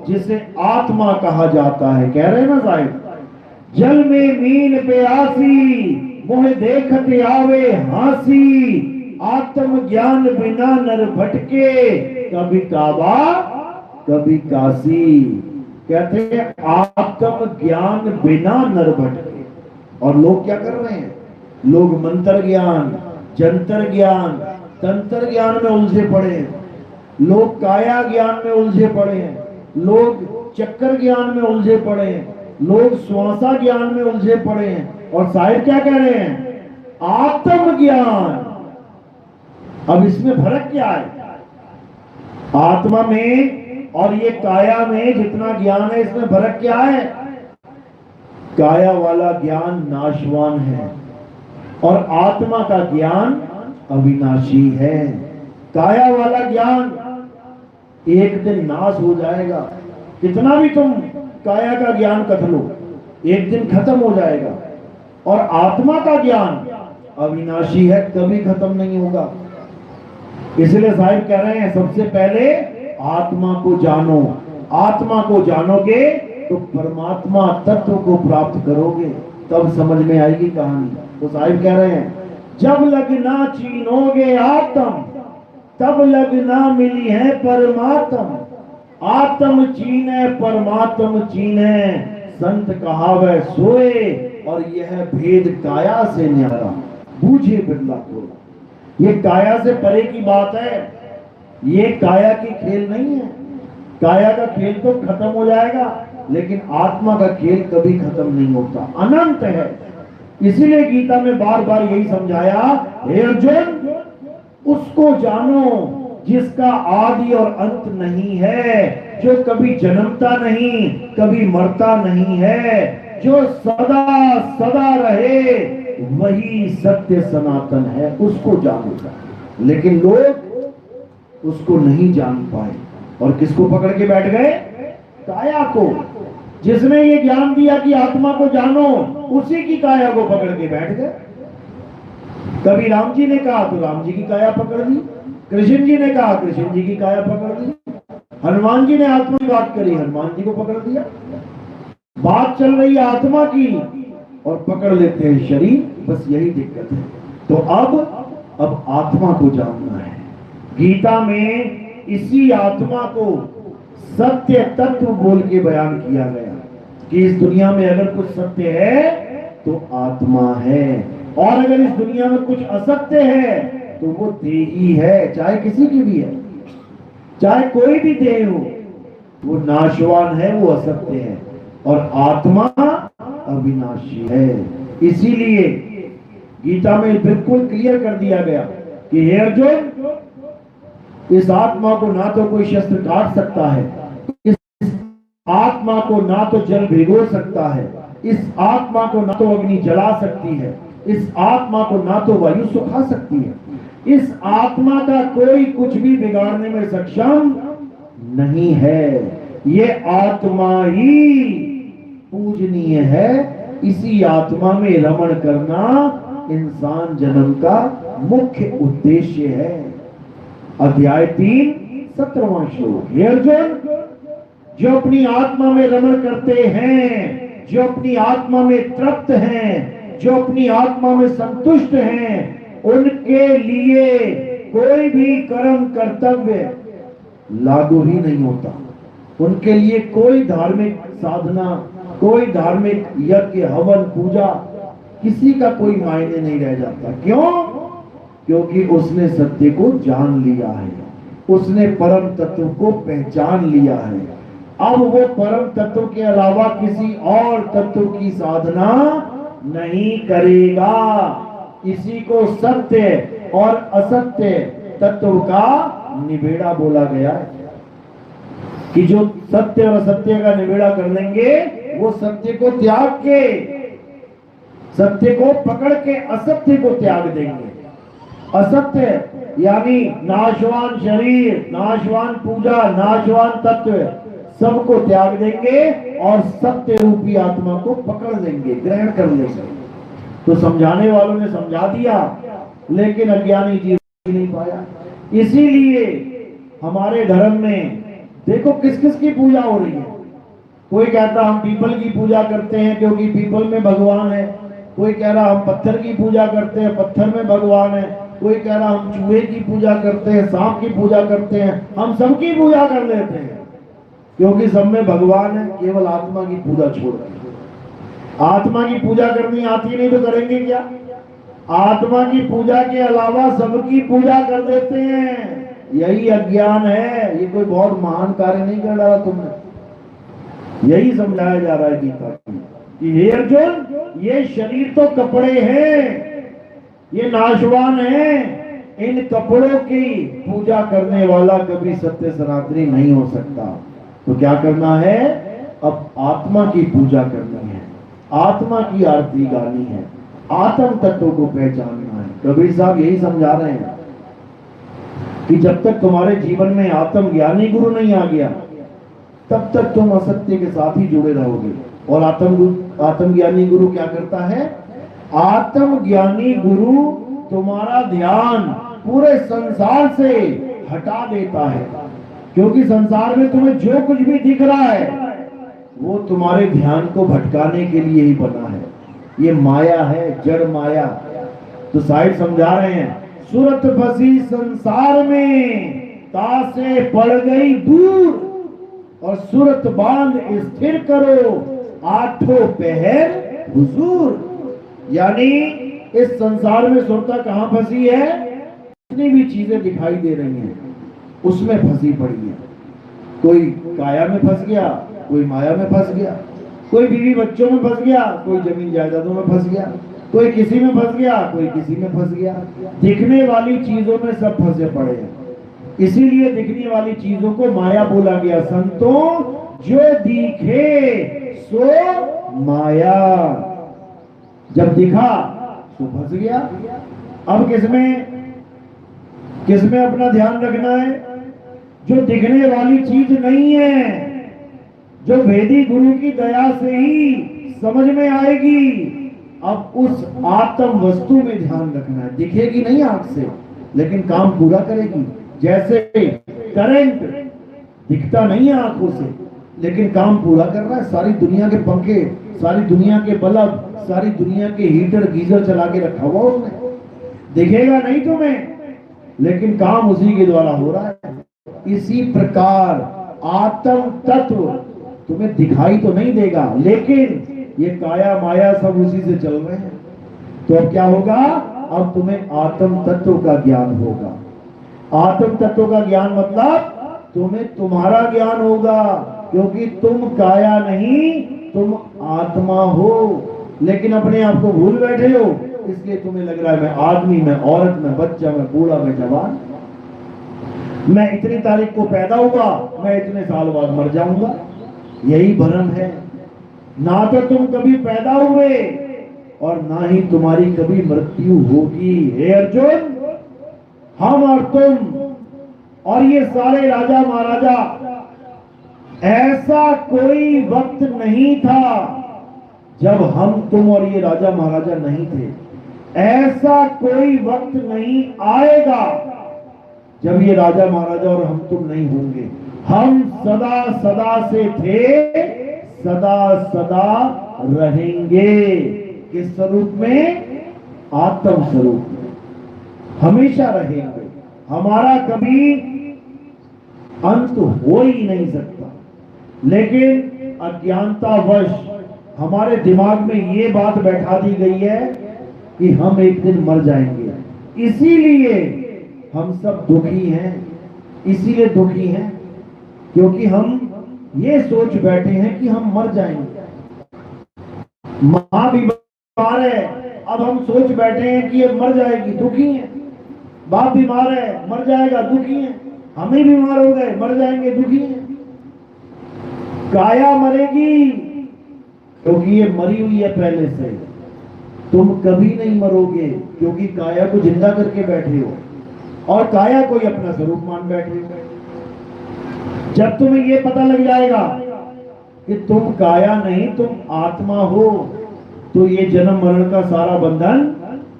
जिसे आत्मा कहा जाता है। कह रहे हैं ना साहिब, जल में मीन प्यासी मोह देखते आवे हासी, आत्म ज्ञान बिना नर भटके, कभी काबा कभी काशी। कहते हैं आत्म ज्ञान बिना नर भटके। और लोग क्या कर रहे हैं? लोग मंत्र ज्ञान, जंतर ज्ञान, तंत्र ज्ञान में उलझे पड़े हैं, लोग काया ज्ञान में उलझे पड़े हैं, लोग चक्कर ज्ञान में उलझे पड़े हैं, लोग श्वासा ज्ञान में उलझे पड़े हैं। और साहिब क्या कह रहे हैं? आत्म ज्ञान। अब इसमें फर्क क्या है? आत्मा में और ये काया में जितना ज्ञान है, इसमें फर्क क्या है? काया वाला ज्ञान नाशवान है और आत्मा का ज्ञान अविनाशी है। काया वाला ज्ञान एक दिन नाश हो जाएगा, कितना भी तुम काया का ज्ञान कथ लो, एक दिन खत्म हो जाएगा। और आत्मा का ज्ञान अविनाशी है, कभी खत्म नहीं होगा। इसलिए साहिब कह रहे हैं सबसे पहले आत्मा को जानो। आत्मा को जानोगे तो परमात्मा तत्व को प्राप्त करोगे, तब समझ में आएगी कहानी। तो साहिब कह रहे हैं जब लगना चीनोगे आत्म, तब लगना मिली है परमात्म। आत्म चीने परमात्म चीने, संत कहावे सोए, और यह भेद काया से न्यारा, बूझे बिरला को। ये काया से परे की बात है, ये काया की खेल नहीं है। काया का खेल तो खत्म हो जाएगा, लेकिन आत्मा का खेल कभी खत्म नहीं होता, अनंत है। इसीलिए गीता में बार बार यही समझाया, हे अर्जुन उसको जानो जिसका आदि और अंत नहीं है, जो कभी जन्मता नहीं, कभी मरता नहीं है, जो सदा सदा रहे, वही सत्य सनातन है, उसको जानो। लेकिन लोग उसको नहीं जान पाए और किसको पकड़ के बैठ गए? काया को। जिसने ये ज्ञान दिया कि आत्मा को जानो, उसी की काया को पकड़ के बैठ गए। कभी राम जी ने कहा तो राम जी की काया पकड़ ली, कृष्ण जी ने कहा कृष्ण जी की काया पकड़ ली, हनुमान जी ने आत्मा की बात करी, हनुमान जी को पकड़ दिया। बात चल रही है आत्मा की और पकड़ लेते हैं शरीर, बस यही दिक्कत है। तो अब आत्मा को जानना है। गीता में इसी आत्मा को सत्य तत्व बोल के बयान किया गया कि इस दुनिया में अगर कुछ सत्य है तो आत्मा है, और अगर इस दुनिया में कुछ असत्य है तो वो देही है, चाहे किसी की भी है, चाहे कोई भी देह हो, वो नाशवान है, वो असत्य है, और आत्मा अविनाशी है। इसीलिए गीता में बिल्कुल क्लियर कर दिया गया कि हे अर्जुन, इस आत्मा को ना तो कोई शस्त्र काट सकता है, इस आत्मा को ना तो जल भिगो सकता है, इस आत्मा को ना तो अग्नि जला सकती है, इस आत्मा को ना तो वायु सुखा सकती है, इस आत्मा का कोई कुछ भी बिगाड़ने में सक्षम नहीं है। ये आत्मा ही पूजनीय है। इसी आत्मा में रमण करना इंसान जन्म का मुख्य उद्देश्य है। अध्याय 3 17वां श्लोक। हे अर्जुन, जो अपनी आत्मा में रमण करते हैं, जो अपनी आत्मा में तृप्त हैं, जो अपनी आत्मा में संतुष्ट हैं, उनके लिए कोई भी कर्म कर्तव्य लागू ही नहीं होता। उनके लिए कोई धार्मिक साधना, कोई धार्मिक यज्ञ हवन पूजा, किसी का कोई मायने नहीं रह जाता। क्यों? क्योंकि उसने सत्य को जान लिया है, उसने परम तत्व को पहचान लिया है। अब वो परम तत्व के अलावा किसी और तत्व की साधना नहीं करेगा। इसी को सत्य और असत्य तत्व का निबेड़ा बोला गया है कि जो सत्य और असत्य का निबेड़ा कर लेंगे, वो सत्य को त्याग के, सत्य को पकड़ के असत्य को त्याग देंगे। असत्य यानी नाशवान शरीर, नाशवान पूजा, नाशवान तत्व, सबको त्याग देंगे और सत्य रूपी आत्मा को पकड़ लेंगे, ग्रहण कर लेंगे। तो समझाने वालों ने समझा दिया, लेकिन अज्ञानी जीव नहीं पाया। इसीलिए हमारे धर्म में देखो किस किस की पूजा हो रही है। कोई कहता हम पीपल की पूजा करते हैं क्योंकि पीपल में भगवान है। कोई कह रहा हम पत्थर की पूजा करते हैं, पत्थर में भगवान है। कोई कह रहा हम चूहे की पूजा करते हैं, सांप की पूजा करते हैं। हम सबकी पूजा कर लेते हैं क्योंकि सब में भगवान है, केवल आत्मा की पूजा छोड़ रहे। आत्मा की पूजा करनी आती नहीं तो करेंगे क्या? आत्मा की पूजा के अलावा सबकी पूजा कर देते हैं। यही अज्ञान है। ये कोई बहुत महान कार्य नहीं कर रहा तुमने। यही समझाया जा रहा है गीता कि हे अर्जुन, ये शरीर तो कपड़े हैं, ये नाशवान है। इन कपड़ों की पूजा करने वाला कभी सत्य सनातनी नहीं हो सकता। तो क्या करना है? अब आत्मा की पूजा करनी है, आत्मा की आरती गानी है, आत्म तत्व को पहचानना है। कबीर साहब यही समझा रहे हैं कि जब तक तुम्हारे जीवन में आत्म ज्ञानी गुरु नहीं आ गया तब तक तुम असत्य के साथ ही जुड़े रहोगे। और आत्म ज्ञानी गुरु क्या करता है? आत्म ज्ञानी गुरु तुम्हारा ध्यान पूरे संसार से हटा देता है, क्योंकि संसार में तुम्हें जो कुछ भी दिख रहा है वो तुम्हारे ध्यान को भटकाने के लिए ही बना है। ये माया है, जड़ माया। तो साहिब समझा रहे हैं, सूरत फंसी संसार में, तासे पड़ गई दूर, और सूरत बांध स्थिर करो, आठों पहर हुजूर। यानी इस संसार में सुरता कहां फंसी है? जितनी भी चीजें दिखाई दे रही हैं उसमें फंसी पड़ी है। कोई काया में फंस गया, कोई माया में फंस गया, कोई बीवी बच्चों में फंस गया, कोई जमीन जायदादों में फंस गया, कोई किसी में फंस गया, कोई किसी में फंस गया। दिखने वाली चीजों में सब फंसे पड़े हैं। इसीलिए दिखने वाली चीजों को माया बोला गया। संतों, जो दिखे सो माया। जब दिखा तो फंस गया। अब किसमें अपना ध्यान रखना है? जो दिखने वाली चीज नहीं है, जो वेदी गुरु की दया से ही समझ में आएगी। अब उस आत्म वस्तु में ध्यान रखना है। दिखेगी नहीं आंख से, लेकिन काम पूरा करेगी। जैसे करंट दिखता नहीं है आंखों से, लेकिन काम पूरा कर रहा है। सारी दुनिया के पंखे, सारी दुनिया के बल्ब, सारी दुनिया के हीटर गीजर चला के रखा हुआ उसने। दिखेगा नहीं तुम्हें, लेकिन काम उसी के द्वारा हो रहा है। इसी प्रकार आत्म तत्व तुम्हें दिखाई तो नहीं देगा, लेकिन ये काया माया सब उसी से चल रहे हैं। तो अब क्या होगा? अब तुम्हें आत्म तत्व का ज्ञान होगा। आत्म तत्व का ज्ञान मतलब तुम्हें तुम्हारा ज्ञान होगा, क्योंकि तुम काया नहीं, तुम आत्मा हो। लेकिन अपने आप को भूल बैठे हो, इसलिए तुम्हें लग रहा है मैं आदमी, मैं औरत, मैं बच्चा, मैं बूढ़ा, मैं जवान, मैं इतनी तारीख को पैदा हुआ, मैं इतने साल बाद मर जाऊंगा। यही भ्रम है। ना तो तुम कभी पैदा हुए और ना ही तुम्हारी कभी मृत्यु होगी। हे अर्जुन, हम और तुम और ये सारे राजा महाराजा, ऐसा कोई वक्त नहीं था जब हम तुम और ये राजा महाराजा नहीं थे। ऐसा कोई वक्त नहीं आएगा जब ये राजा महाराजा और हम तुम नहीं होंगे। हम सदा सदा से थे, सदा सदा रहेंगे। किस स्वरूप में? आत्म स्वरूप में हमेशा रहेंगे। हमारा कभी अंत हो ही नहीं सकता। लेकिन अज्ञानतावश हमारे दिमाग में ये बात बैठा दी गई है कि हम एक दिन मर जाएंगे। इसीलिए हम सब दुखी हैं। इसीलिए दुखी हैं क्योंकि हम ये सोच बैठे हैं कि हम मर जाएंगे। माँ बीमार है, अब हम सोच बैठे हैं कि ये मर जाएगी, दुखी है। बाप बीमार है, मर जाएगा, दुखी है। हम ही बीमार हो गए, मर जाएंगे, दुखी है। काया मरेगी क्योंकि ये मरी हुई है पहले से। तुम कभी नहीं मरोगे क्योंकि काया को जिंदा करके बैठे हो और काया को ही अपना स्वरूप मान बैठे हो। जब तुम्हें ये पता लग जाएगा कि तुम काया नहीं, तुम आत्मा हो, तो ये जन्म मरण का सारा बंधन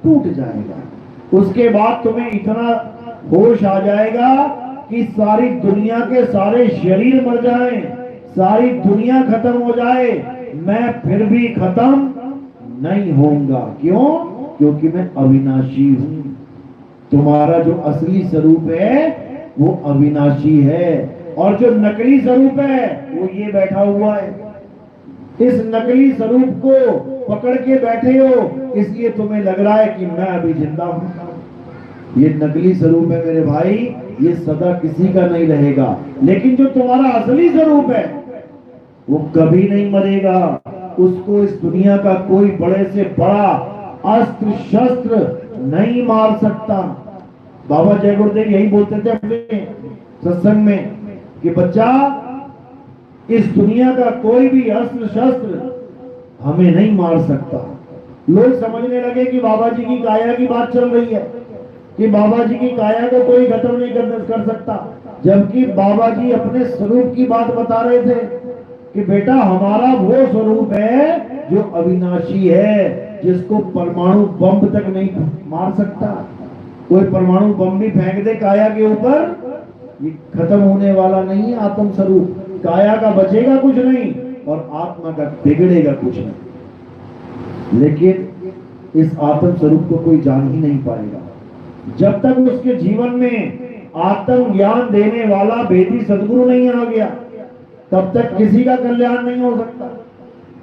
टूट जाएगा। उसके बाद तुम्हें इतना होश आ जाएगा कि सारी दुनिया के सारे शरीर मर जाएं, सारी दुनिया खत्म हो जाए, मैं फिर भी खत्म नहीं होऊंगा। क्यों? क्योंकि मैं अविनाशी हूं। तुम्हारा जो असली स्वरूप है वो अविनाशी है, और जो नकली स्वरूप है वो ये बैठा हुआ है। इस नकली स्वरूप को पकड़ के बैठे हो, इसलिए तुम्हें लग रहा है कि मैं अभी जिंदा हूं। ये नकली स्वरूप है मेरे भाई, ये सदा किसी का नहीं रहेगा। लेकिन जो तुम्हारा असली स्वरूप है वो कभी नहीं मरेगा। उसको इस दुनिया का कोई बड़े से बड़ा अस्त्र शस्त्र नहीं मार सकता। बाबा जय गुरुदेव यही बोलते थे अपने सत्संग में कि बच्चा, इस दुनिया का कोई भी अस्त्र शस्त्र हमें नहीं मार सकता। लोग समझने लगे कि बाबा जी की काया की बात चल रही है, कि बाबा जी की काया को कोई खत्म नहीं कर सकता, जबकि बाबा जी अपने स्वरूप की बात बता रहे थे कि बेटा हमारा वो स्वरूप है जो अविनाशी है, जिसको परमाणु बम तक नहीं मार सकता। कोई परमाणु बम भी फेंक दे काया के ऊपर, ये खत्म होने वाला नहीं है आत्म स्वरूप। काया का बचेगा कुछ नहीं और आत्मा का बिगड़ेगा कुछ नहीं। लेकिन इस आत्म स्वरूप को कोई जान ही नहीं पाएगा जब तक उसके जीवन में आत्म ज्ञान देने वाला वेदी सदगुरु नहीं आ गया, तब तक किसी का कल्याण नहीं हो सकता।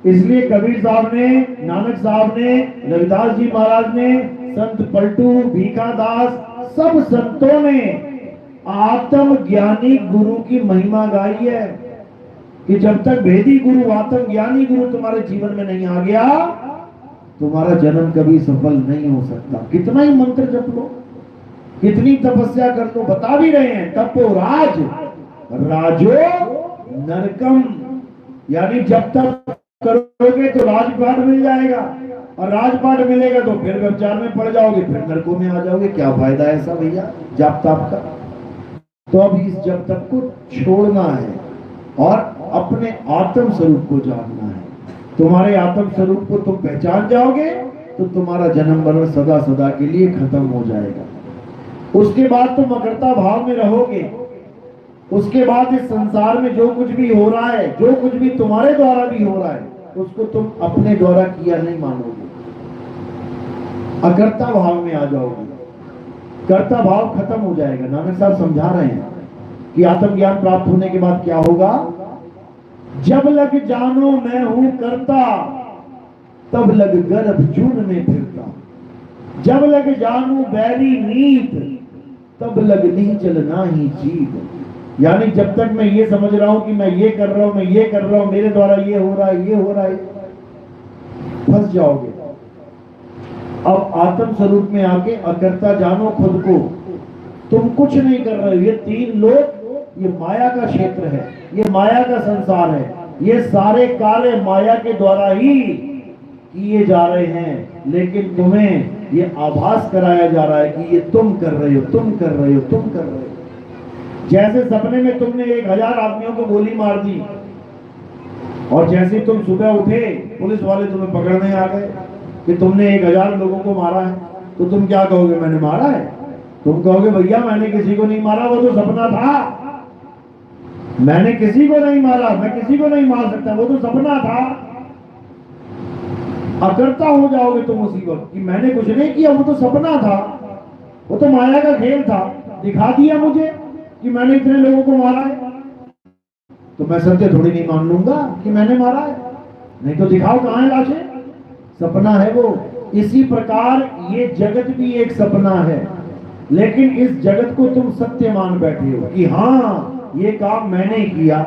इसलिए कबीर साहब ने, नानक साहब ने, रविदास जी महाराज ने, संत पलटू, भीखा दास, सब संतों ने आत्म ज्ञानी गुरु की महिमा गाई है कि जब तक भेदी गुरु, आत्म ज्ञानी गुरु तुम्हारे जीवन में नहीं आ गया, तुम्हारा जन्म कभी सफल नहीं हो सकता। कितना ही मंत्र जप लो, कितनी तपस्या कर लो, बता भी रहे हैं तपो राज राजो नरकम, यानी जब तक करोगे तो राजपाट मिल जाएगा, और राजपाट मिलेगा तो फिर व्यभिचार में पड़ जाओगे, फिर नरकों में आ जाओगे। क्या फायदा है ऐसा भैया जाप ताप का? तो अब इस जब तक को छोड़ना है और अपने आत्म स्वरूप को जानना है। तुम्हारे आत्म स्वरूप को तुम पहचान जाओगे तो तुम्हारा जन्म मरण सदा सदा के लिए खत्म हो जाएगा। उसके बाद तुम अकर्ता भाव में रहोगे। उसके बाद इस संसार में जो कुछ भी हो रहा है, जो कुछ भी तुम्हारे द्वारा भी हो रहा है, उसको तुम अपने द्वारा किया नहीं मानोगे, अकर्ता भाव में आ जाओगे। कर्ता भाव खत्म हो जाएगा। नानक साहब समझा रहे हैं कि आत्मज्ञान प्राप्त होने के बाद क्या होगा। जब लग जानो मैं हूं करता, तब लग गर्भ जून में फिरता। जब लग जानू बैरी नीत, तब लग नीचल नाही जीत। यानी जब तक मैं ये समझ रहा हूं कि मैं ये कर रहा हूं, मैं ये कर रहा हूं, मेरे द्वारा ये हो रहा है, ये हो रहा है, फंस जाओगे। अब आत्म स्वरूप में आके अकर्ता जानो खुद को। तुम कुछ नहीं कर रहे हो। ये तीन लोग, ये माया का क्षेत्र है, ये माया का संसार है, ये सारे कार्य माया के द्वारा ही किए जा रहे हैं। लेकिन तुम्हें ये आभास कराया जा रहा है कि ये तुम कर रहे हो, तुम कर रहे हो, तुम कर रहे हो। जैसे सपने में तुमने 1000 आदमियों को गोली मार दी, और जैसे तुम सुबह उठे पुलिस वाले तुम्हें पकड़ने आ गए कि तुमने 1000 लोगों को मारा है, तो तुम क्या कहोगे? मैंने मारा है? तुम कहोगे भैया मैंने किसी को नहीं मारा, वो तो सपना था। मैंने किसी को नहीं मारा, मैं किसी को नहीं मार सकता, वो तो सपना था। अकर्ता हो जाओगे तुम उसी वक्त कि मैंने कुछ नहीं किया, वो तो सपना था, वो तो माया का खेल था, दिखा दिया मुझे कि मैंने इतने लोगों को मारा है, तो मैं सत्य थोड़ी नहीं मान लूंगा कि मैंने मारा है। नहीं तो दिखाओ कहां है लाशें, सपना है वो। इसी प्रकार ये जगत भी एक सपना है, लेकिन इस जगत को तुम सत्य मान बैठे हो कि हाँ ये काम मैंने किया,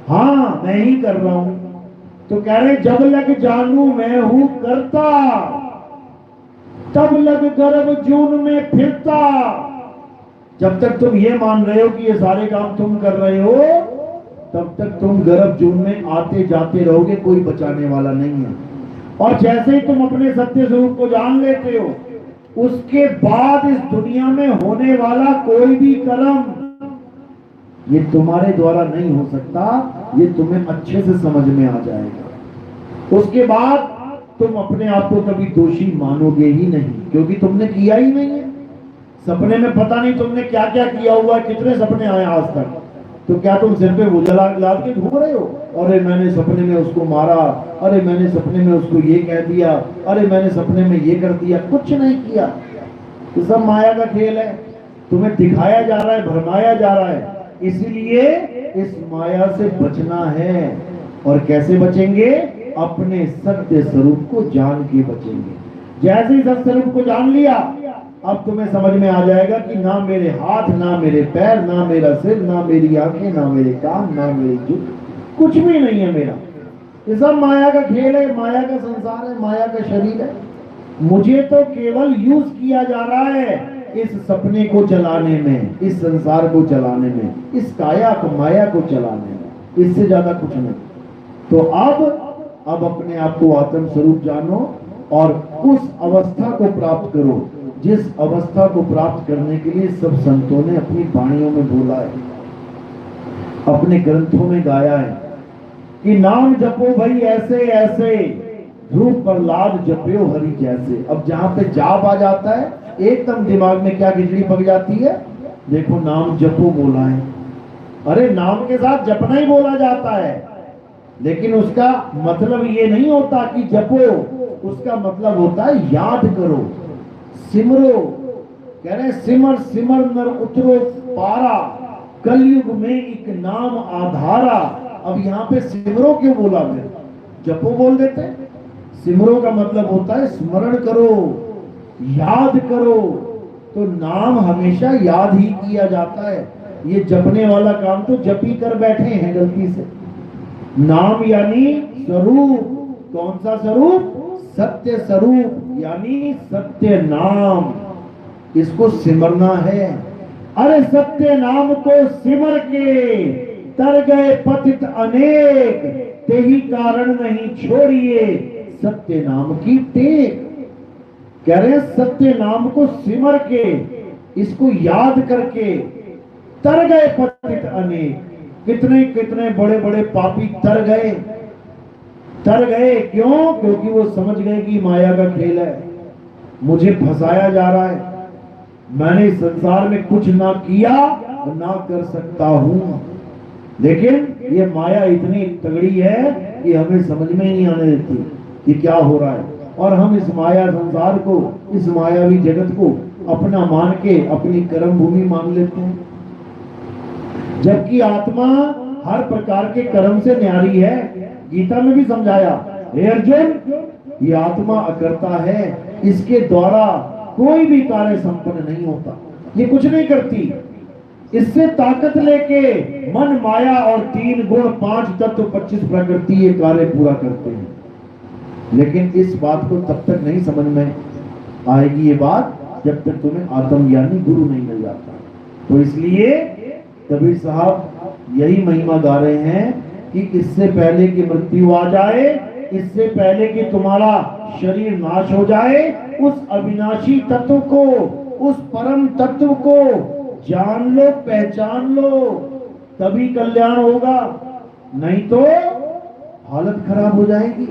हाँ मैं ही कर रहा हूं। तो कह रहे जब लग जानू मैं हूं करता, तब लग गर्भ जून में फिरता। जब तक तुम ये मान रहे हो कि ये सारे काम तुम कर रहे हो, तब तक तुम गर्भ जून में आते जाते रहोगे, कोई बचाने वाला नहीं है। और जैसे ही तुम अपने सत्य स्वरूप को जान लेते हो, उसके बाद इस दुनिया में होने वाला कोई भी कर्म ये तुम्हारे द्वारा नहीं हो सकता, ये तुम्हें अच्छे से समझ में आ जाएगा। उसके बाद तुम अपने आप को कभी दोषी मानोगे ही नहीं, क्योंकि तुमने किया ही नहीं है। सपने में पता नहीं तुमने क्या क्या किया हुआ है, कितने सपने आए आज तक। तो क्या तुम सिर पे बोझ लाद के घूम रहे हो? अरे मैंने सपने में उसको मारा, अरे मैंने सपने में उसको ये कह दिया, अरे मैंने सपने में ये कर दिया। कुछ नहीं किया, तो सब माया का खेल है। तुम्हें दिखाया जा रहा है, भरमाया जा रहा है। इसीलिए इस माया से बचना है। और कैसे बचेंगे? अपने सत्य स्वरूप को जान के बचेंगे। जैसे ही सत्य स्वरूप को जान लिया, अब तुम्हें समझ में आ जाएगा कि ना मेरे हाथ, ना मेरे पैर, ना मेरा सिर, ना मेरी आंखें, ना मेरे कान, ना मेरी जुट, कुछ भी नहीं है मेरा। ये सब माया का खेल है, माया का संसार है, माया का शरीर है। मुझे तो केवल यूज किया जा रहा है इस सपने को चलाने में, इस संसार को चलाने में, इस काया को, माया को चलाने में, इससे ज्यादा कुछ नहीं। तो अब अपने आप को आत्म स्वरूप जानो और उस अवस्था को प्राप्त करो जिस अवस्था को प्राप्त करने के लिए सब संतों ने अपनी वाणियों में बोला है, अपने ग्रंथों में गाया है कि नाम जपो भाई ऐसे ऐसे, ध्रुव प्रहलाद जप्यो हरि जैसे। अब जहां पे जाप आ जाता है, एकदम दिमाग में क्या खिचड़ी पक जाती है? देखो नाम जपो बोला है, अरे नाम के साथ जपना ही बोला जाता है, लेकिन उसका मतलब ये नहीं होता कि जपो, उसका मतलब होता है याद करो, सिमरो। कह रहे सिमर सिमर नर उतरो पारा, कलयुग में एक नाम आधारा। अब यहाँ पे सिमरो क्यों बोला? फिर जपो बोल देते हैं। सिमरो का मतलब होता है स्मरण करो, याद करो। तो नाम हमेशा याद ही किया जाता है। ये जपने वाला काम तो जप ही कर बैठे हैं गलती से। नाम यानी स्वरूप। कौन सा स्वरूप? सत्य स्वरूप, यानी सत्य नाम। इसको सिमरना है। अरे सत्य नाम को सिमर के तर गए पतित अनेक, तेही कारण नहीं छोड़िए सत्य नाम की टेक। कह रहे हैं सत्य नाम को सिमर के, इसको याद करके तर गए पतित अनेक। कितने कितने बड़े बड़े पापी तर गए। तर गए क्यों? क्योंकि वो समझ गए कि माया का खेल है, मुझे फंसाया जा रहा है, मैंने इस संसार में कुछ ना किया ना कर सकता हूं। लेकिन ये माया इतनी तगड़ी है कि हमें समझ में ही नहीं आने देती कि क्या हो रहा है। और हम इस माया संसार को, इस मायावी जगत को अपना मान के अपनी कर्म भूमि मान लेते हैं, जबकि आत्मा हर प्रकार के कर्म से न्यारी है। गीता में भी समझाया, हे अर्जुन, ये आत्मा अकर्ता है, इसके द्वारा कोई भी कार्य संपन्न नहीं होता, ये कुछ नहीं करती। इससे ताकत लेके मन, माया और 3 गुण, 5 तत्व, 25 प्रकृति ये कार्य पूरा करते हैं। लेकिन इस बात को तब तक नहीं समझ में आएगी ये बात जब तक तुम्हें आत्मज्ञानी गुरु नहीं मिल जाता। तो इसलिए कबीर साहब यही महिमा गा रहे हैं कि इससे पहले कि मृत्यु आ जाए, इससे पहले कि तुम्हारा शरीर नाश हो जाए, उस अविनाशी तत्व को, उस परम तत्व को जान लो, पहचान लो, तभी कल्याण होगा। नहीं तो हालत खराब हो जाएगी।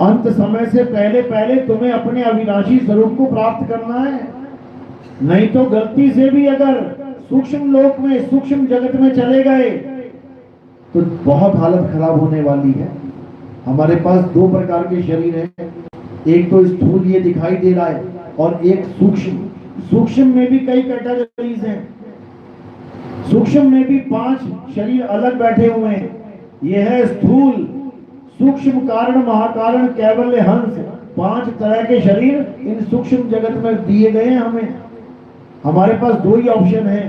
अंत समय से पहले पहले तुम्हें अपने अविनाशी स्वरूप को प्राप्त करना है। नहीं तो गलती से भी अगर सूक्ष्म लोक में, सूक्ष्म जगत में चले गए तो बहुत हालत खराब होने वाली है। हमारे पास 2 प्रकार के शरीर हैं, एक तो स्थूल ये दिखाई दे रहा है और एक सूक्ष्म। सूक्ष्म में भी कई कैटेगरीज हैं। सूक्ष्म में भी 5 शरीर अलग बैठे हुए हैं। ये है स्थूल, सूक्ष्म, कारण, महाकारण, कैवल्य, हंस। 5 तरह के शरीर इन सूक्ष्म जगत में दिए गए हैं हमें। हमारे पास 2 ही ऑप्शन है,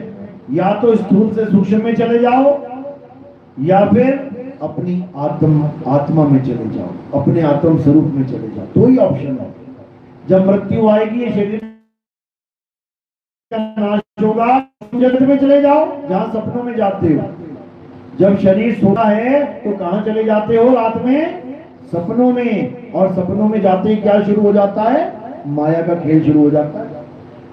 या तो स्थूल से सूक्ष्म में चले जाओ या फिर अपनी आत्मा में चले जाओ, अपने आत्म स्वरूप में चले जाओ। 2 ही ऑप्शन है। जब मृत्यु आएगी, ये शरीर का नाश होगा, जगत में चले जाओ जहां सपनों में जाते हो। जब शरीर सोता है तो कहां चले जाते हो? रात में सपनों में। और सपनों में जाते ही क्या शुरू हो जाता है? माया का खेल शुरू हो जाता है।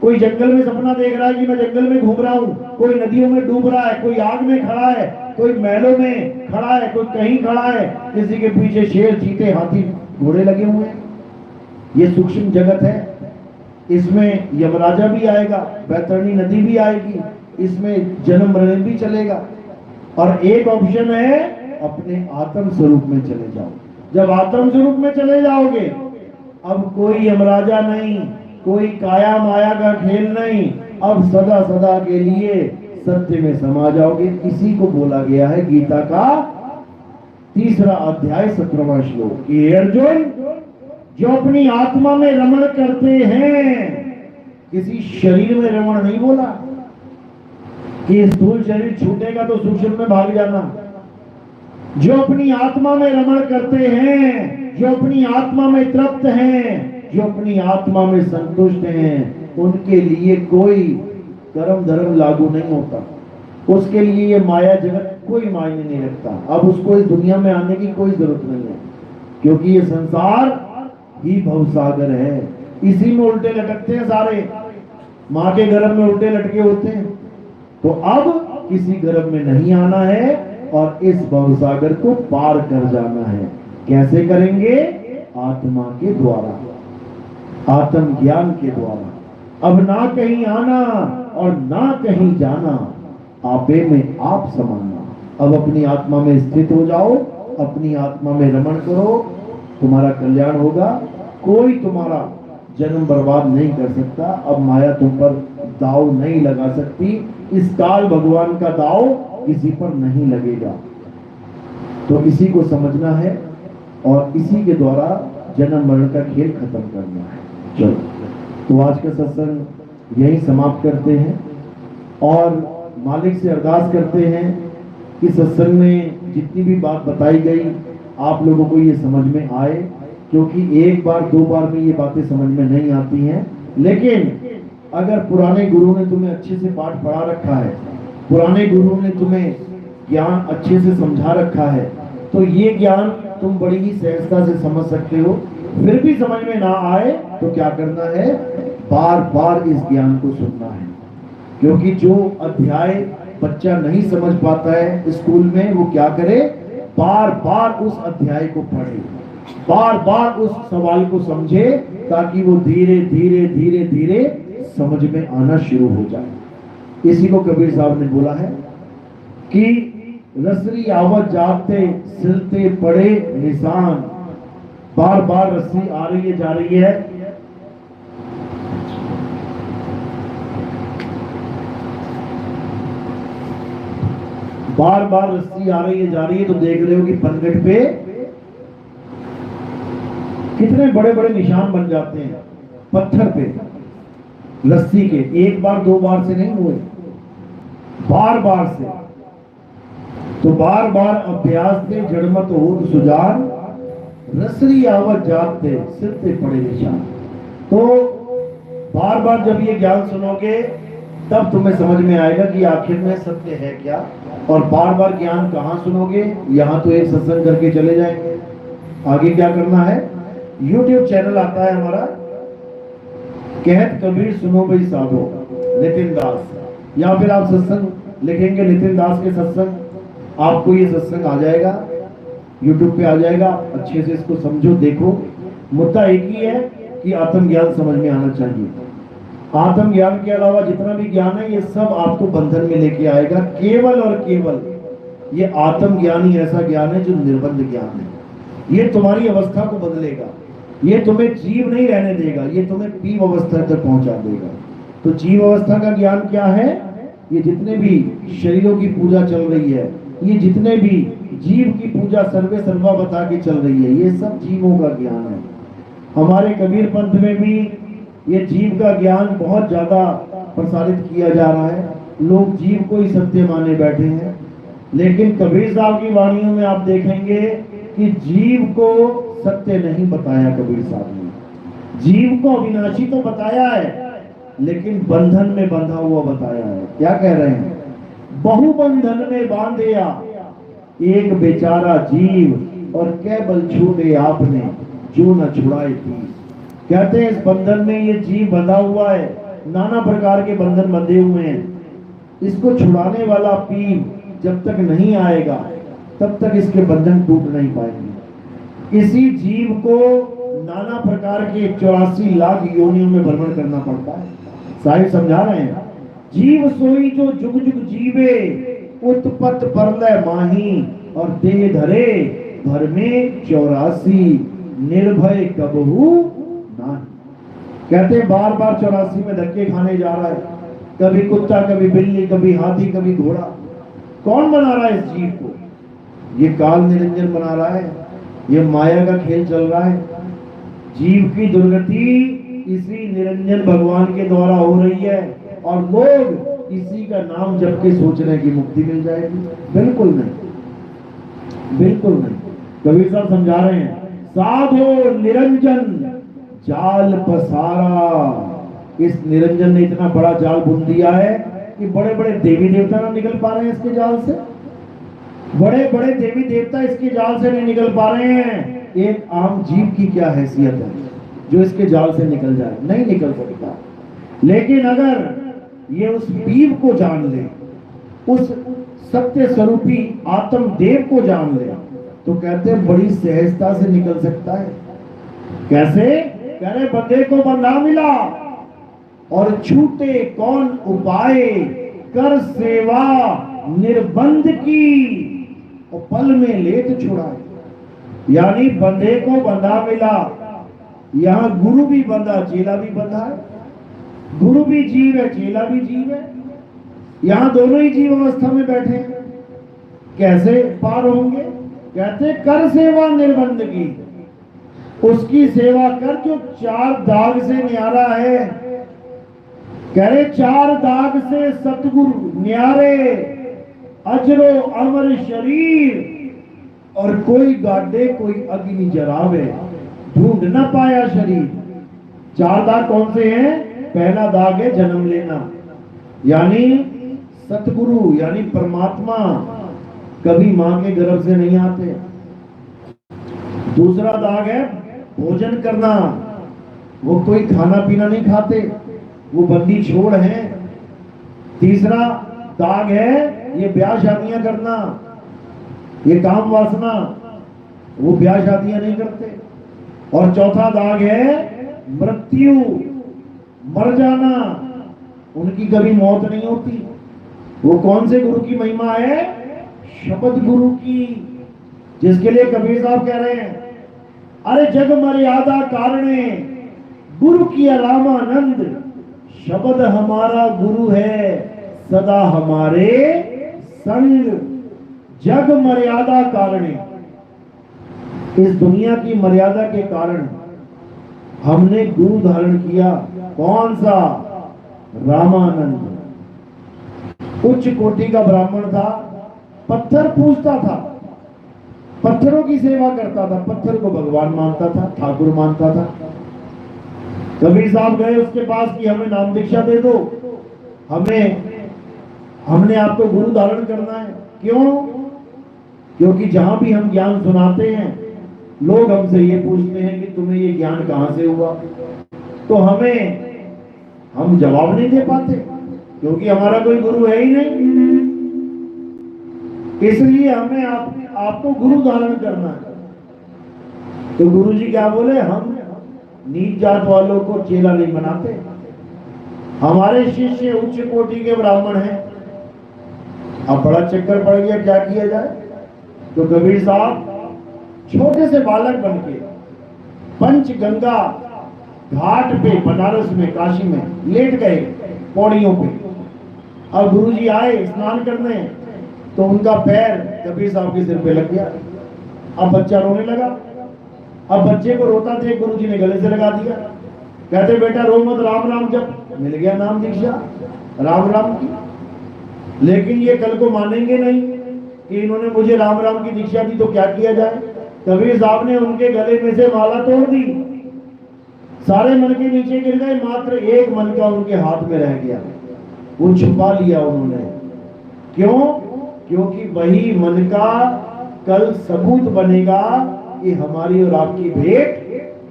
कोई जंगल में सपना देख रहा है कि मैं जंगल में घूम रहा हूँ, कोई नदियों में डूब रहा है, कोई आग में खड़ा है, कोई महलों में खड़ा है, कोई कहीं खड़ा है, किसी के पीछे शेर, चीते, हाथी, घोड़े लगे हुए हैं। ये सूक्ष्म जगत है। इसमें यमराजा भी आएगा, बैतरणी नदी भी आएगी, इसमें जन्म मरण भी चलेगा। और एक ऑप्शन है अपने आत्म स्वरूप में चले जाओ। जब आत्म स्वरूप में चले जाओगे, अब कोई यमराजा नहीं, कोई काया माया का खेल नहीं, अब सदा सदा के लिए सत्य में समा जाओगे। इसी को बोला गया है गीता का 3रा अध्याय 17वां श्लोक कि अर्जुन, जो अपनी आत्मा में रमण करते हैं, किसी शरीर में रमण नहीं बोला कि स्थूल शरीर छूटेगा तो सूक्ष्म में भाग जाना। जो अपनी आत्मा में रमण करते हैं, जो अपनी आत्मा में तृप्त हैं, जो अपनी आत्मा में संतुष्ट हैं, उनके लिए कोई कर्म धर्म लागू नहीं होता। उसके लिए ये माया जगत कोई मायने नहीं रखता। अब उसको इस दुनिया में आने की कोई जरूरत नहीं है, क्योंकि ये संसार ही भवसागर है। इसी में उल्टे लटकते हैं सारे, माँ के गर्भ में उल्टे लटके होते हैं। तो अब किसी गर्भ में नहीं आना है और इस भवसागर को पार कर जाना है। कैसे करेंगे? आत्मा के द्वारा, आत्म ज्ञान के द्वारा। अब ना कहीं आना और ना कहीं जाना, आपे में आप समाना। अब अपनी आत्मा में स्थित हो जाओ, अपनी आत्मा में रमण करो, तुम्हारा कल्याण होगा। कोई तुम्हारा जन्म बर्बाद नहीं कर सकता। अब माया तुम पर दाव नहीं लगा सकती। इस काल भगवान का दाव किसी पर नहीं लगेगा। तो इसी को समझना है और इसी के द्वारा जन्म मरण का खेल खत्म करना है। चलो, तो आज का सत्संग यही समाप्त करते हैं और मालिक से अरदास करते हैं कि सत्संग में जितनी भी बात बताई गई आप लोगों को ये समझ में आए, क्योंकि एक बार दो बार में ये बातें समझ में नहीं आती हैं। लेकिन अगर पुराने गुरु ने तुम्हें अच्छे से पाठ पढ़ा रखा है, पुराने गुरु ने तुम्हें ज्ञान अच्छे से समझा रखा है, तो ये ज्ञान तुम बड़ी ही सहजता से समझ सकते हो। फिर भी समझ में ना आए तो क्या करना है? बार बार इस ज्ञान को सुनना है। क्योंकि जो अध्याय बच्चा नहीं समझ पाता है स्कूल में, वो क्या करे? बार बार उस अध्याय को पढ़े, बार बार उस सवाल को समझे, ताकि वो धीरे धीरे धीरे धीरे समझ में आना शुरू हो जाए। इसी को कबीर साहब ने बोला है कि रसरी आवत जाते सिलते पड़े निशान। बार बार रस्सी आ रही है जा रही है, बार बार रस्सी आ रही है जा रही है, तो देख रहे हो कि पनघट पे कितने बड़े बड़े निशान बन जाते हैं पत्थर पे रस्सी के। एक बार दो बार से नहीं हुए, बार बार से। तो बार बार अभ्यास से जड़मत हो सुजान, रसरी आवत जाते सिरते पड़े निशान। तो बार बार जब ये ज्ञान सुनोगे तब तुम्हें समझ में आएगा कि आखिर में सत्य है क्या। और बार बार ज्ञान कहाँ सुनोगे? यहाँ तो एक सत्संग करके चले जाएंगे। आगे क्या करना है? YouTube चैनल आता है हमारा, कहत कबीर सुनो भाई साधो, नितिन दास, या फिर आप सत्संग लिखेंगे नितिन दास के सत्संग, आपको ये सत्संग आ जाएगा, YouTube पे आ जाएगा। अच्छे से इसको समझो, देखो। मुद्दा एक ही है कि आत्मज्ञान समझ में आना चाहिए। आत्मज्ञान के अलावा जितना भी ज्ञान है ये सब आपको बंधन में लेके आएगा। केवल और केवल ये आत्मज्ञान ही ऐसा ज्ञान है जो निर्बंध ज्ञान है। ये तुम्हारी अवस्था को बदलेगा, ये तुम्हें जीव नहीं रहने देगा, ये तुम्हें पीव अवस्था तक पहुंचा देगा। तो जीव अवस्था का ज्ञान क्या है? ये जितने भी शरीरों की पूजा चल रही है, ये जितने भी जीव की पूजा सर्वे सर्वा बता के चल रही है, ये सब जीवों का ज्ञान है। हमारे कबीर पंथ में भी ये जीव का ज्ञान बहुत ज्यादा प्रसारित किया जा रहा है। लोग जीव को ही सत्य माने बैठे हैं, लेकिन कबीर साहब की वाणियों में आप देखेंगे कि जीव को सत्य नहीं बताया कबीर साहब ने। जीव को अविनाशी तो बताया है, लेकिन बंधन में बंधा हुआ बताया है। क्या कह रहे हैं? बहु बंधन में बांधेया एक बेचारा जीव, और कै बल छूटे आपने जो न छुड़ाए थी। कहते हैं इस बंधन में ये जीव बंधा हुआ है, नाना प्रकार के बंधन बंधे हुए हैं। इसको छुड़ाने वाला पीर जब तक नहीं आएगा तब तक इसके बंधन टूट नहीं पाएंगे। इसी जीव को नाना प्रकार के 84 लाख योनियों में भ्रमण करना पड़ता है। साहिब समझा रहे हैं, जीव सोई जो जुग जुग जीवे, उत्पत्त परलय माही, और देह धरे भर में 84, निर्भय कबहू नाही। कहते बार बार 84 में धक्के खाने जा रहा है, कभी कुत्ता, कभी बिल्ली, कभी हाथी, कभी घोड़ा। कौन बना रहा है इस जीव को? ये काल निरंजन बना रहा है, ये माया का खेल चल रहा है। जीव की दुर्गति इसी निरंजन भगवान के द्वारा हो रही है, और लोग इसी का नाम जप के सोच रहे हैं कि मुक्ति मिल जाएगी। बिल्कुल नहीं, बिल्कुल नहीं। कबीर साहब समझा रहे हैं, साधो निरंजन जाल पसारा। इस निरंजन ने इतना बड़ा जाल बुन दिया है कि बड़े बड़े देवी देवता ना निकल पा रहे हैं इसके जाल से। बड़े बड़े देवी देवता इसके जाल से नहीं निकल पा रहे हैं। एक आम जीव की क्या हैसियत है जो इसके जाल से निकल जाए? नहीं निकल सकता। लेकिन अगर ये उस पीर को जान ले, उस सत्य स्वरूपी आत्म देव को जान ले, तो कहते हैं बड़ी सहजता से निकल सकता है। कैसे? कह रहे बंदे को बंधा मिला और छूटे कौन उपाय, कर सेवा निर्बंध की, और पल में लेत छुड़ाए। यानी बंधे को बंधा मिला, यहां गुरु भी बंधा, चेला भी बंधा है। गुरु भी जीव है, चेला भी जीव है। यहां दोनों ही जीव अवस्था में बैठे हैं। कैसे पार होंगे? कहते कर सेवा निर्बंध की, उसकी सेवा कर जो 4 दाग से न्यारा है। कह रहे 4 दाग से सतगुरु न्यारे, अजरो अमर शरीर, और कोई गाडे कोई अग्नि जरावे, ढूंढ न पाया शरीर। 4 दाग कौन से हैं? पहला दाग है जन्म लेना, यानी सतगुरु यानी परमात्मा कभी मां के गर्भ से नहीं आते। दूसरा दाग है भोजन करना, वो कोई खाना पीना नहीं खाते, वो बंदी छोड़ हैं। तीसरा दाग है ये ब्याह शादियां करना, ये काम वासना, वो ब्याह शादियां नहीं करते। और चौथा दाग है मृत्यु, मर जाना, उनकी कभी मौत नहीं होती। वो कौन से गुरु की महिमा है? शब्द गुरु की, जिसके लिए कबीर साहब कह रहे हैं, अरे जग मर्यादा कारणे गुरु की रामानंद, शब्द हमारा गुरु है सदा हमारे संग। जग मर्यादा कारणे, इस दुनिया की मर्यादा के कारण हमने गुरु धारण किया। कौन सा? रामानंद। उच्च कोटि का ब्राह्मण था, पत्थर पूजता था, पत्थरों की सेवा करता था, पत्थर को भगवान मानता था, ठाकुर मानता था। कबीर साहब गए उसके पास कि हमें नाम दीक्षा दे दो, हमने आपको गुरु धारण करना है। क्यों? क्योंकि जहां भी हम ज्ञान सुनाते हैं लोग हमसे ये पूछते हैं कि तुम्हें ये ज्ञान कहां से हुआ। तो हम जवाब नहीं दे पाते क्योंकि हमारा कोई गुरु है ही नहीं। इसलिए हमें आपको गुरु धारण करना है। तो गुरु जी क्या बोले? हम नीच जात वालों को चेला नहीं बनाते, हमारे शिष्य उच्च कोटि के ब्राह्मण हैं। अब बड़ा चक्कर पड़ गया, क्या किया जाए? तो कबीर साहब छोटे से बालक बनके पंचगंगा घाट पे बनारस में, काशी में लेट गए पौड़ियों पे। अब गुरुजी आए स्नान करने, तो उनका पैर कबीर साहब के सिर पे लग गया। अब बच्चा रोने लगा। अब बच्चे को रोता देख गुरुजी ने गले से लगा दिया। कहते बेटा रो मत, राम राम जप। मिल गया नाम दीक्षा राम राम की। लेकिन ये कल को मानेंगे नहीं कि इन्होंने मुझे राम राम की दीक्षा दी, तो क्या किया जाए? कबीर साहब ने उनके गले में से माला तोड़ दी, सारे मन के नीचे गिर गए, मात्र एक मन का उनके हाथ में रह गया, वो छुपा लिया उन्होंने। क्यों? क्योंकि वही मन का कल सबूत बनेगा कि हमारी और आपकी भेंट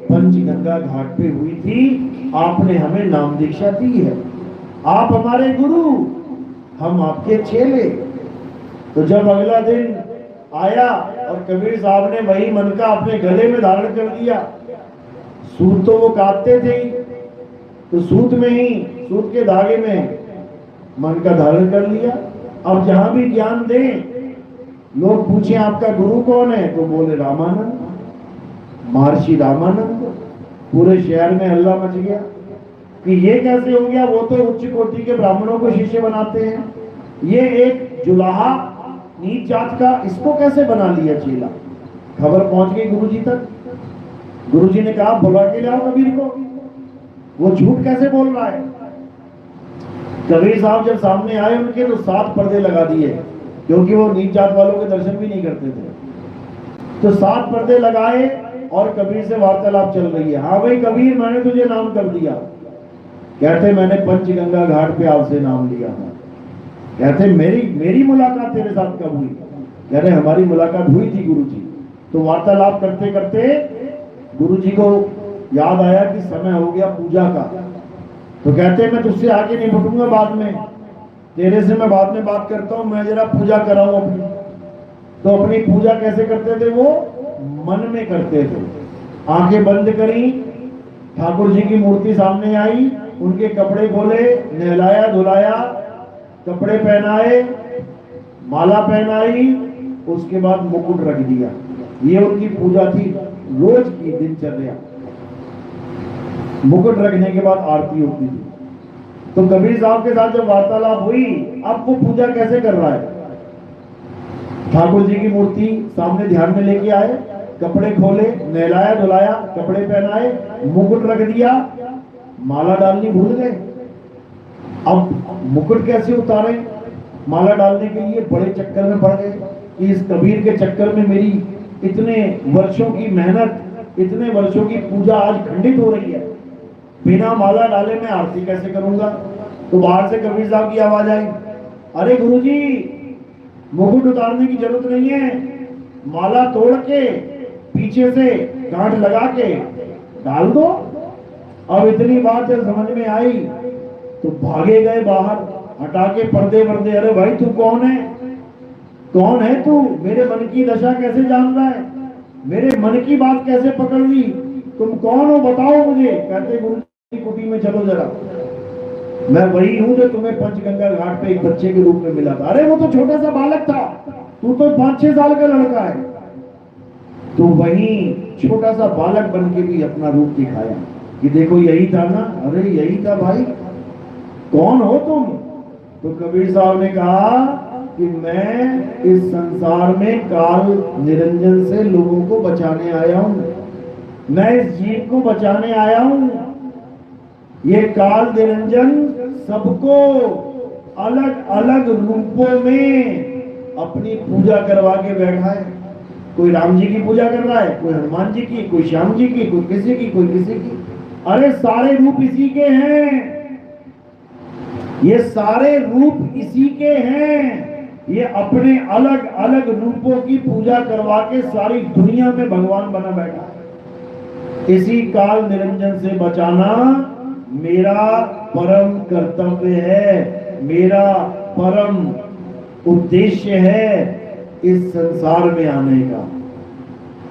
पंचगंगा घाट पे हुई थी, आपने हमें नाम दीक्षा दी है, आप हमारे गुरु, हम आपके चेले। तो जब अगला दिन आया और कबीर साहब ने वही मन का अपने गले में धारण कर दिया, सूत तो वो काटते थे ही, तो सूत में ही, सूत के धागे में मन का धारण कर लिया। अब जहां भी ज्ञान दें, लोग पूछे आपका गुरु कौन है, तो बोले रामानंद, महर्षि रामानंद। पूरे शहर में हल्ला मच गया कि ये कैसे हो गया, वो तो उच्च कोटि के ब्राह्मणों को शिष्य बनाते हैं, ये एक जुलाहा नीच जात का, इसको कैसे बना लिया चेला। खबर पहुंच गई गुरुजी तक। गुरुजी ने कहा बुला के लाओ कबीर को, वो झूठ कैसे बोल रहा है। कबीर साहब जब सामने आए उनके, तो 7 पर्दे लगा दिए, क्योंकि वो नीच जात वालों के दर्शन भी नहीं करते थे। तो 7 पर्दे लगाए और कबीर से वार्तालाप चल रही है। हाँ भाई कबीर, मैंने तुझे नाम कर दिया। कहते मैंने पंचगंगा घाट पे आपसे नाम लिया था। कहते मेरी मुलाकात तेरे साथ कब हुई। कह रहे हमारी मुलाकात हुई थी गुरुजी। तो वार्तालाप करते करते गुरुजी को याद आया कि समय हो गया पूजा का। तो कहते मैं तुझसे आगे नहीं बढ़ूंगा, बाद में तेरे से मैं बाद में बात करता हूँ, मैं जरा पूजा कराऊं अपनी। तो अपनी पूजा कैसे करते थे, वो मन में करते थे। आंखें बंद करी, ठाकुर जी की मूर्ति सामने आई, उनके कपड़े खोले, नहलाया धुलाया, कपड़े पहनाए, माला पहनाई, उसके बाद मुकुट रख दिया। ये उनकी पूजा थी, रोज की दिनचर्या। मुकुट रखने के बाद आरती होती थी। तो कबीर साहब के साथ जब वार्तालाप हुई, अब वो पूजा कैसे कर रहा है। ठाकुर जी की मूर्ति सामने ध्यान में लेके आए, कपड़े खोले, नहलाया धुलाया, कपड़े पहनाए, मुकुट रख दिया, माला डालनी भूल गए। अब मुकुट कैसे उतारे, माला डालने के लिए बड़े चक्कर में पड़ गए कि इस कबीर के चक्कर में मेरी इतने वर्षों की मेहनत, इतने वर्षों की पूजा आज खंडित हो रही है। बिना माला डाले मैं आरती कैसे करूंगा। तो बाहर से कबीर साहब की आवाज आई, अरे गुरुजी मुकुट उतारने की जरूरत नहीं है, माला तोड़ के पीछे से गांठ लगा के डाल दो। अब इतनी बात जब समझ में आई तो भागे गए बाहर, हटा के पर्दे वर्दे। अरे भाई तू कौन है, कौन है तू, मेरे मन की दशा कैसे जान रहा है, मेरे मन की बात कैसे पकड़ ली, तुम कौन हो बताओ मुझे। कहते गुरु की कुटी में चलो जरा, मैं वही हूं जो तुम्हें पंचगंगा घाट पे एक बच्चे के रूप में मिला था। अरे वो तो छोटा सा बालक था, तू तो 5-6 साल का लड़का है। तो वही छोटा सा बालक बन के भी अपना रूप दिखाया कि देखो यही था ना। अरे यही था भाई, कौन हो तुम। तो कबीर साहब ने कहा कि मैं इस संसार में काल निरंजन से लोगों को बचाने आया हूं, मैं इस जीव को बचाने आया हूं। ये काल निरंजन सबको अलग अलग रूपों में अपनी पूजा करवा के बैठा है। कोई राम जी की पूजा कर रहा है, कोई हनुमान जी की, कोई श्याम जी की, कोई किसी की, कोई किसी की। अरे सारे रूप इसी के हैं, ये सारे रूप इसी के हैं। ये अपने अलग अलग रूपों की पूजा करवा के सारी दुनिया में भगवान बना बैठा है। इसी काल निरंजन से बचाना मेरा परम कर्तव्य है, मेरा परम उद्देश्य है इस संसार में आने का।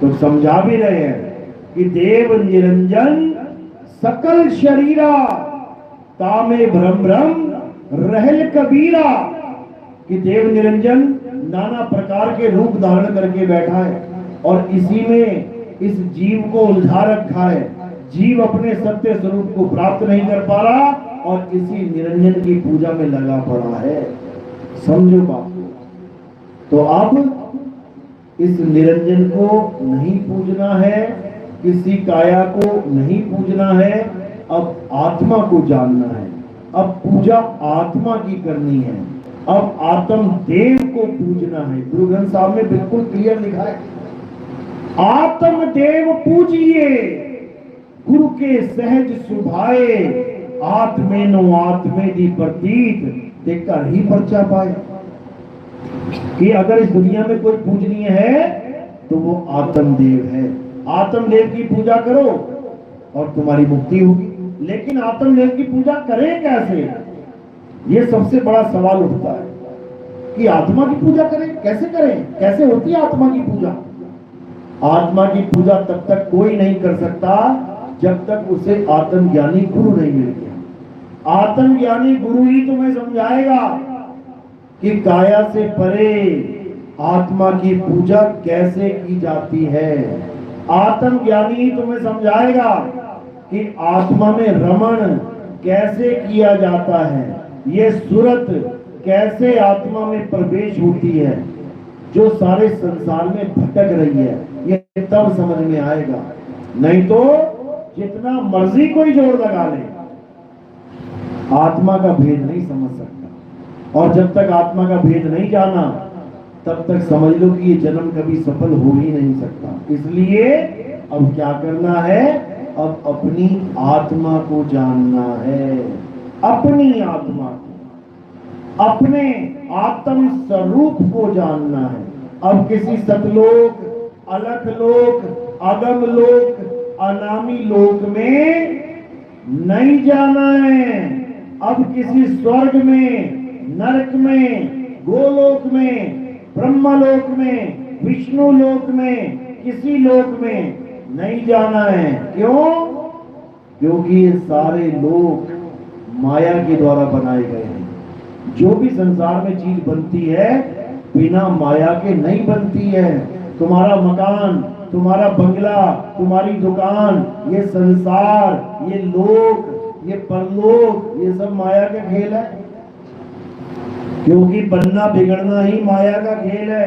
तो समझा भी रहे हैं कि देव निरंजन सकल शरीरा, तामे भ्रम भ्रम रहल कबीरा। कि देव निरंजन नाना प्रकार के रूप धारण करके बैठा है और इसी में इस जीव को उलझा रखा है। जीव अपने सत्य स्वरूप को प्राप्त नहीं कर पा रहा और इसी निरंजन की पूजा में लगा पड़ा है। समझो बात। तो अब इस निरंजन को नहीं पूजना है, किसी काया को नहीं पूजना है, अब आत्मा को जानना है। अब पूजा आत्मा की करनी है, अब आत्म देव को पूजना है। गुरु ग्रंथ साहब में बिल्कुल क्लियर लिखा है, आत्म देव पूजिए गुरु के सहज सुभाए, आत्मेनो आत्मेदि प्रतीत देखकर ही पर्चा पाए। कि अगर इस दुनिया में कोई पूजनीय है तो वो आत्मदेव है। आत्मदेव की पूजा करो और तुम्हारी मुक्ति होगी। लेकिन आत्मदेव की पूजा करें कैसे, ये सबसे बड़ा सवाल उठता है कि आत्मा की पूजा करें, कैसे करें, कैसे होती है आत्मा की पूजा। आत्मा की पूजा तब तक कोई नहीं कर सकता जब तक उसे आत्मज्ञानी गुरु नहीं मिल गया। आत्मज्ञानी गुरु ही तुम्हें समझाएगा कि काया से परे आत्मा की पूजा कैसे की जाती है। आत्मज्ञानी ही तुम्हें समझाएगा कि आत्मा में रमण कैसे किया जाता है, ये सूरत कैसे आत्मा में प्रवेश होती है, जो सारे संसार में भटक रही है, ये तब समझ में आएगा। नहीं तो जितना मर्जी कोई जोर लगा ले, आत्मा का भेद नहीं समझ सकता। और जब तक आत्मा का भेद नहीं जाना, तब तक समझ लो कि ये जन्म कभी सफल हो ही नहीं सकता। इसलिए अब क्या करना है? अब अपनी आत्मा को जानना है, अपनी आत्मा को, अपने आत्म स्वरूप को जानना है। अब किसी सतलोक, अलख लोक, अगम लोक, अनामी लोक में नहीं जाना है। अब किसी स्वर्ग में, नरक में, गोलोक में, ब्रह्मलोक में, विष्णु लोक में, किसी लोक में नहीं जाना है। क्यों? क्योंकि ये सारे लोक माया के द्वारा बनाए गए हैं। जो भी संसार में चीज बनती है बिना माया के नहीं बनती है। तुम्हारा मकान, तुम्हारा बंगला, तुम्हारी दुकान, ये संसार, ये लोक, ये परलोक, ये सब माया का खेल है। क्योंकि बनना बिगड़ना ही माया का खेल है।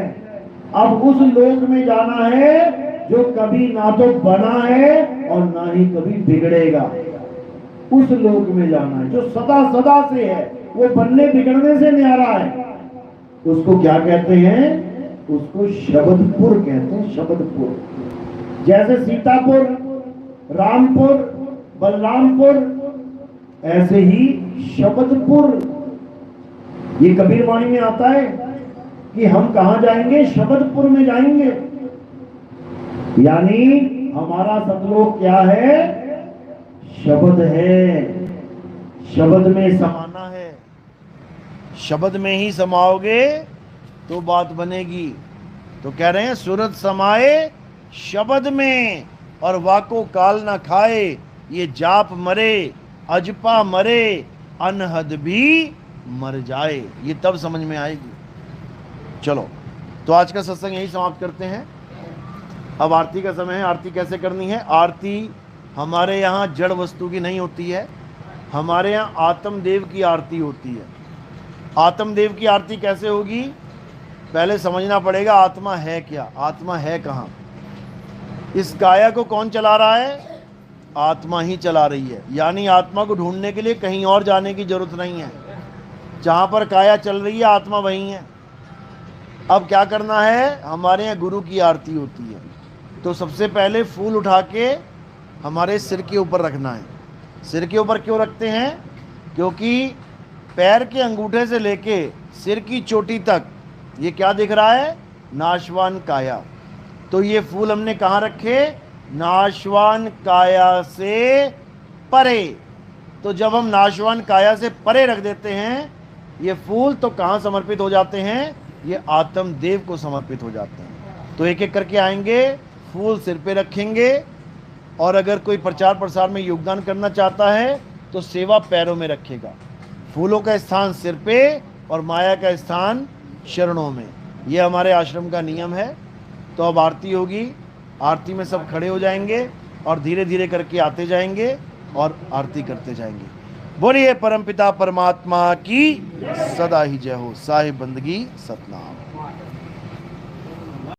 अब उस लोक में जाना है जो कभी ना तो बना है और ना ही कभी बिगड़ेगा। उस लोक में जाना है जो सदा सदा से है, वो बनने बिगड़ने से न्यारा है। उसको क्या कहते हैं? उसको शब्दपुर कहते हैं, शब्दपुर। जैसे सीतापुर, रामपुर, बलरामपुर, ऐसे ही शब्दपुर। ये कबीर वाणी में आता है कि हम कहां जाएंगे? शब्दपुर में जाएंगे। यानी हमारा सतलोक क्या है? शब्द है। शब्द में समाना है। शब्द में ही समाओगे तो बात बनेगी। तो कह रहे हैं सूरत समाए शब्द में, और वाको काल ना खाए, ये जाप मरे, अजपा मरे, अनहद भी मर जाए। ये तब समझ में आएगी। चलो, तो आज का सत्संग यही समाप्त करते हैं। अब आरती का समय है। आरती कैसे करनी है? आरती हमारे यहाँ जड़ वस्तु की नहीं होती है, हमारे यहाँ आत्मदेव की आरती होती है। आत्मदेव की आरती कैसे होगी? पहले समझना पड़ेगा आत्मा है क्या, आत्मा है कहाँ। इस काया को कौन चला रहा है? आत्मा ही चला रही है। यानी आत्मा को ढूंढने के लिए कहीं और जाने की जरूरत नहीं है। जहाँ पर काया चल रही है आत्मा वहीं है। अब क्या करना है? हमारे यहाँ गुरु की आरती होती है। तो सबसे पहले फूल उठा के हमारे सिर के ऊपर रखना है। सिर के ऊपर क्यों रखते हैं? क्योंकि पैर के अंगूठे से लेके सिर की चोटी तक ये क्या दिख रहा है? नाशवान काया। तो ये फूल हमने कहाँ रखे? नाशवान काया से परे। तो जब हम नाशवान काया से परे रख देते हैं ये फूल, तो कहाँ समर्पित हो जाते हैं? ये आत्मदेव को समर्पित हो जाते हैं। तो एक एक करके आएंगे, फूल सिर पे रखेंगे, और अगर कोई प्रचार प्रसार में योगदान करना चाहता है तो सेवा पैरों में रखेगा। फूलों का स्थान सिर पे और माया का स्थान शरणों में। ये हमारे आश्रम का नियम है। तो अब आरती होगी। आरती में सब खड़े हो जाएंगे और धीरे धीरे करके आते जाएंगे और आरती करते जाएंगे। बोलिए परमपिता परमात्मा की सदा ही जय हो। साहिब बंदगी सतनाम।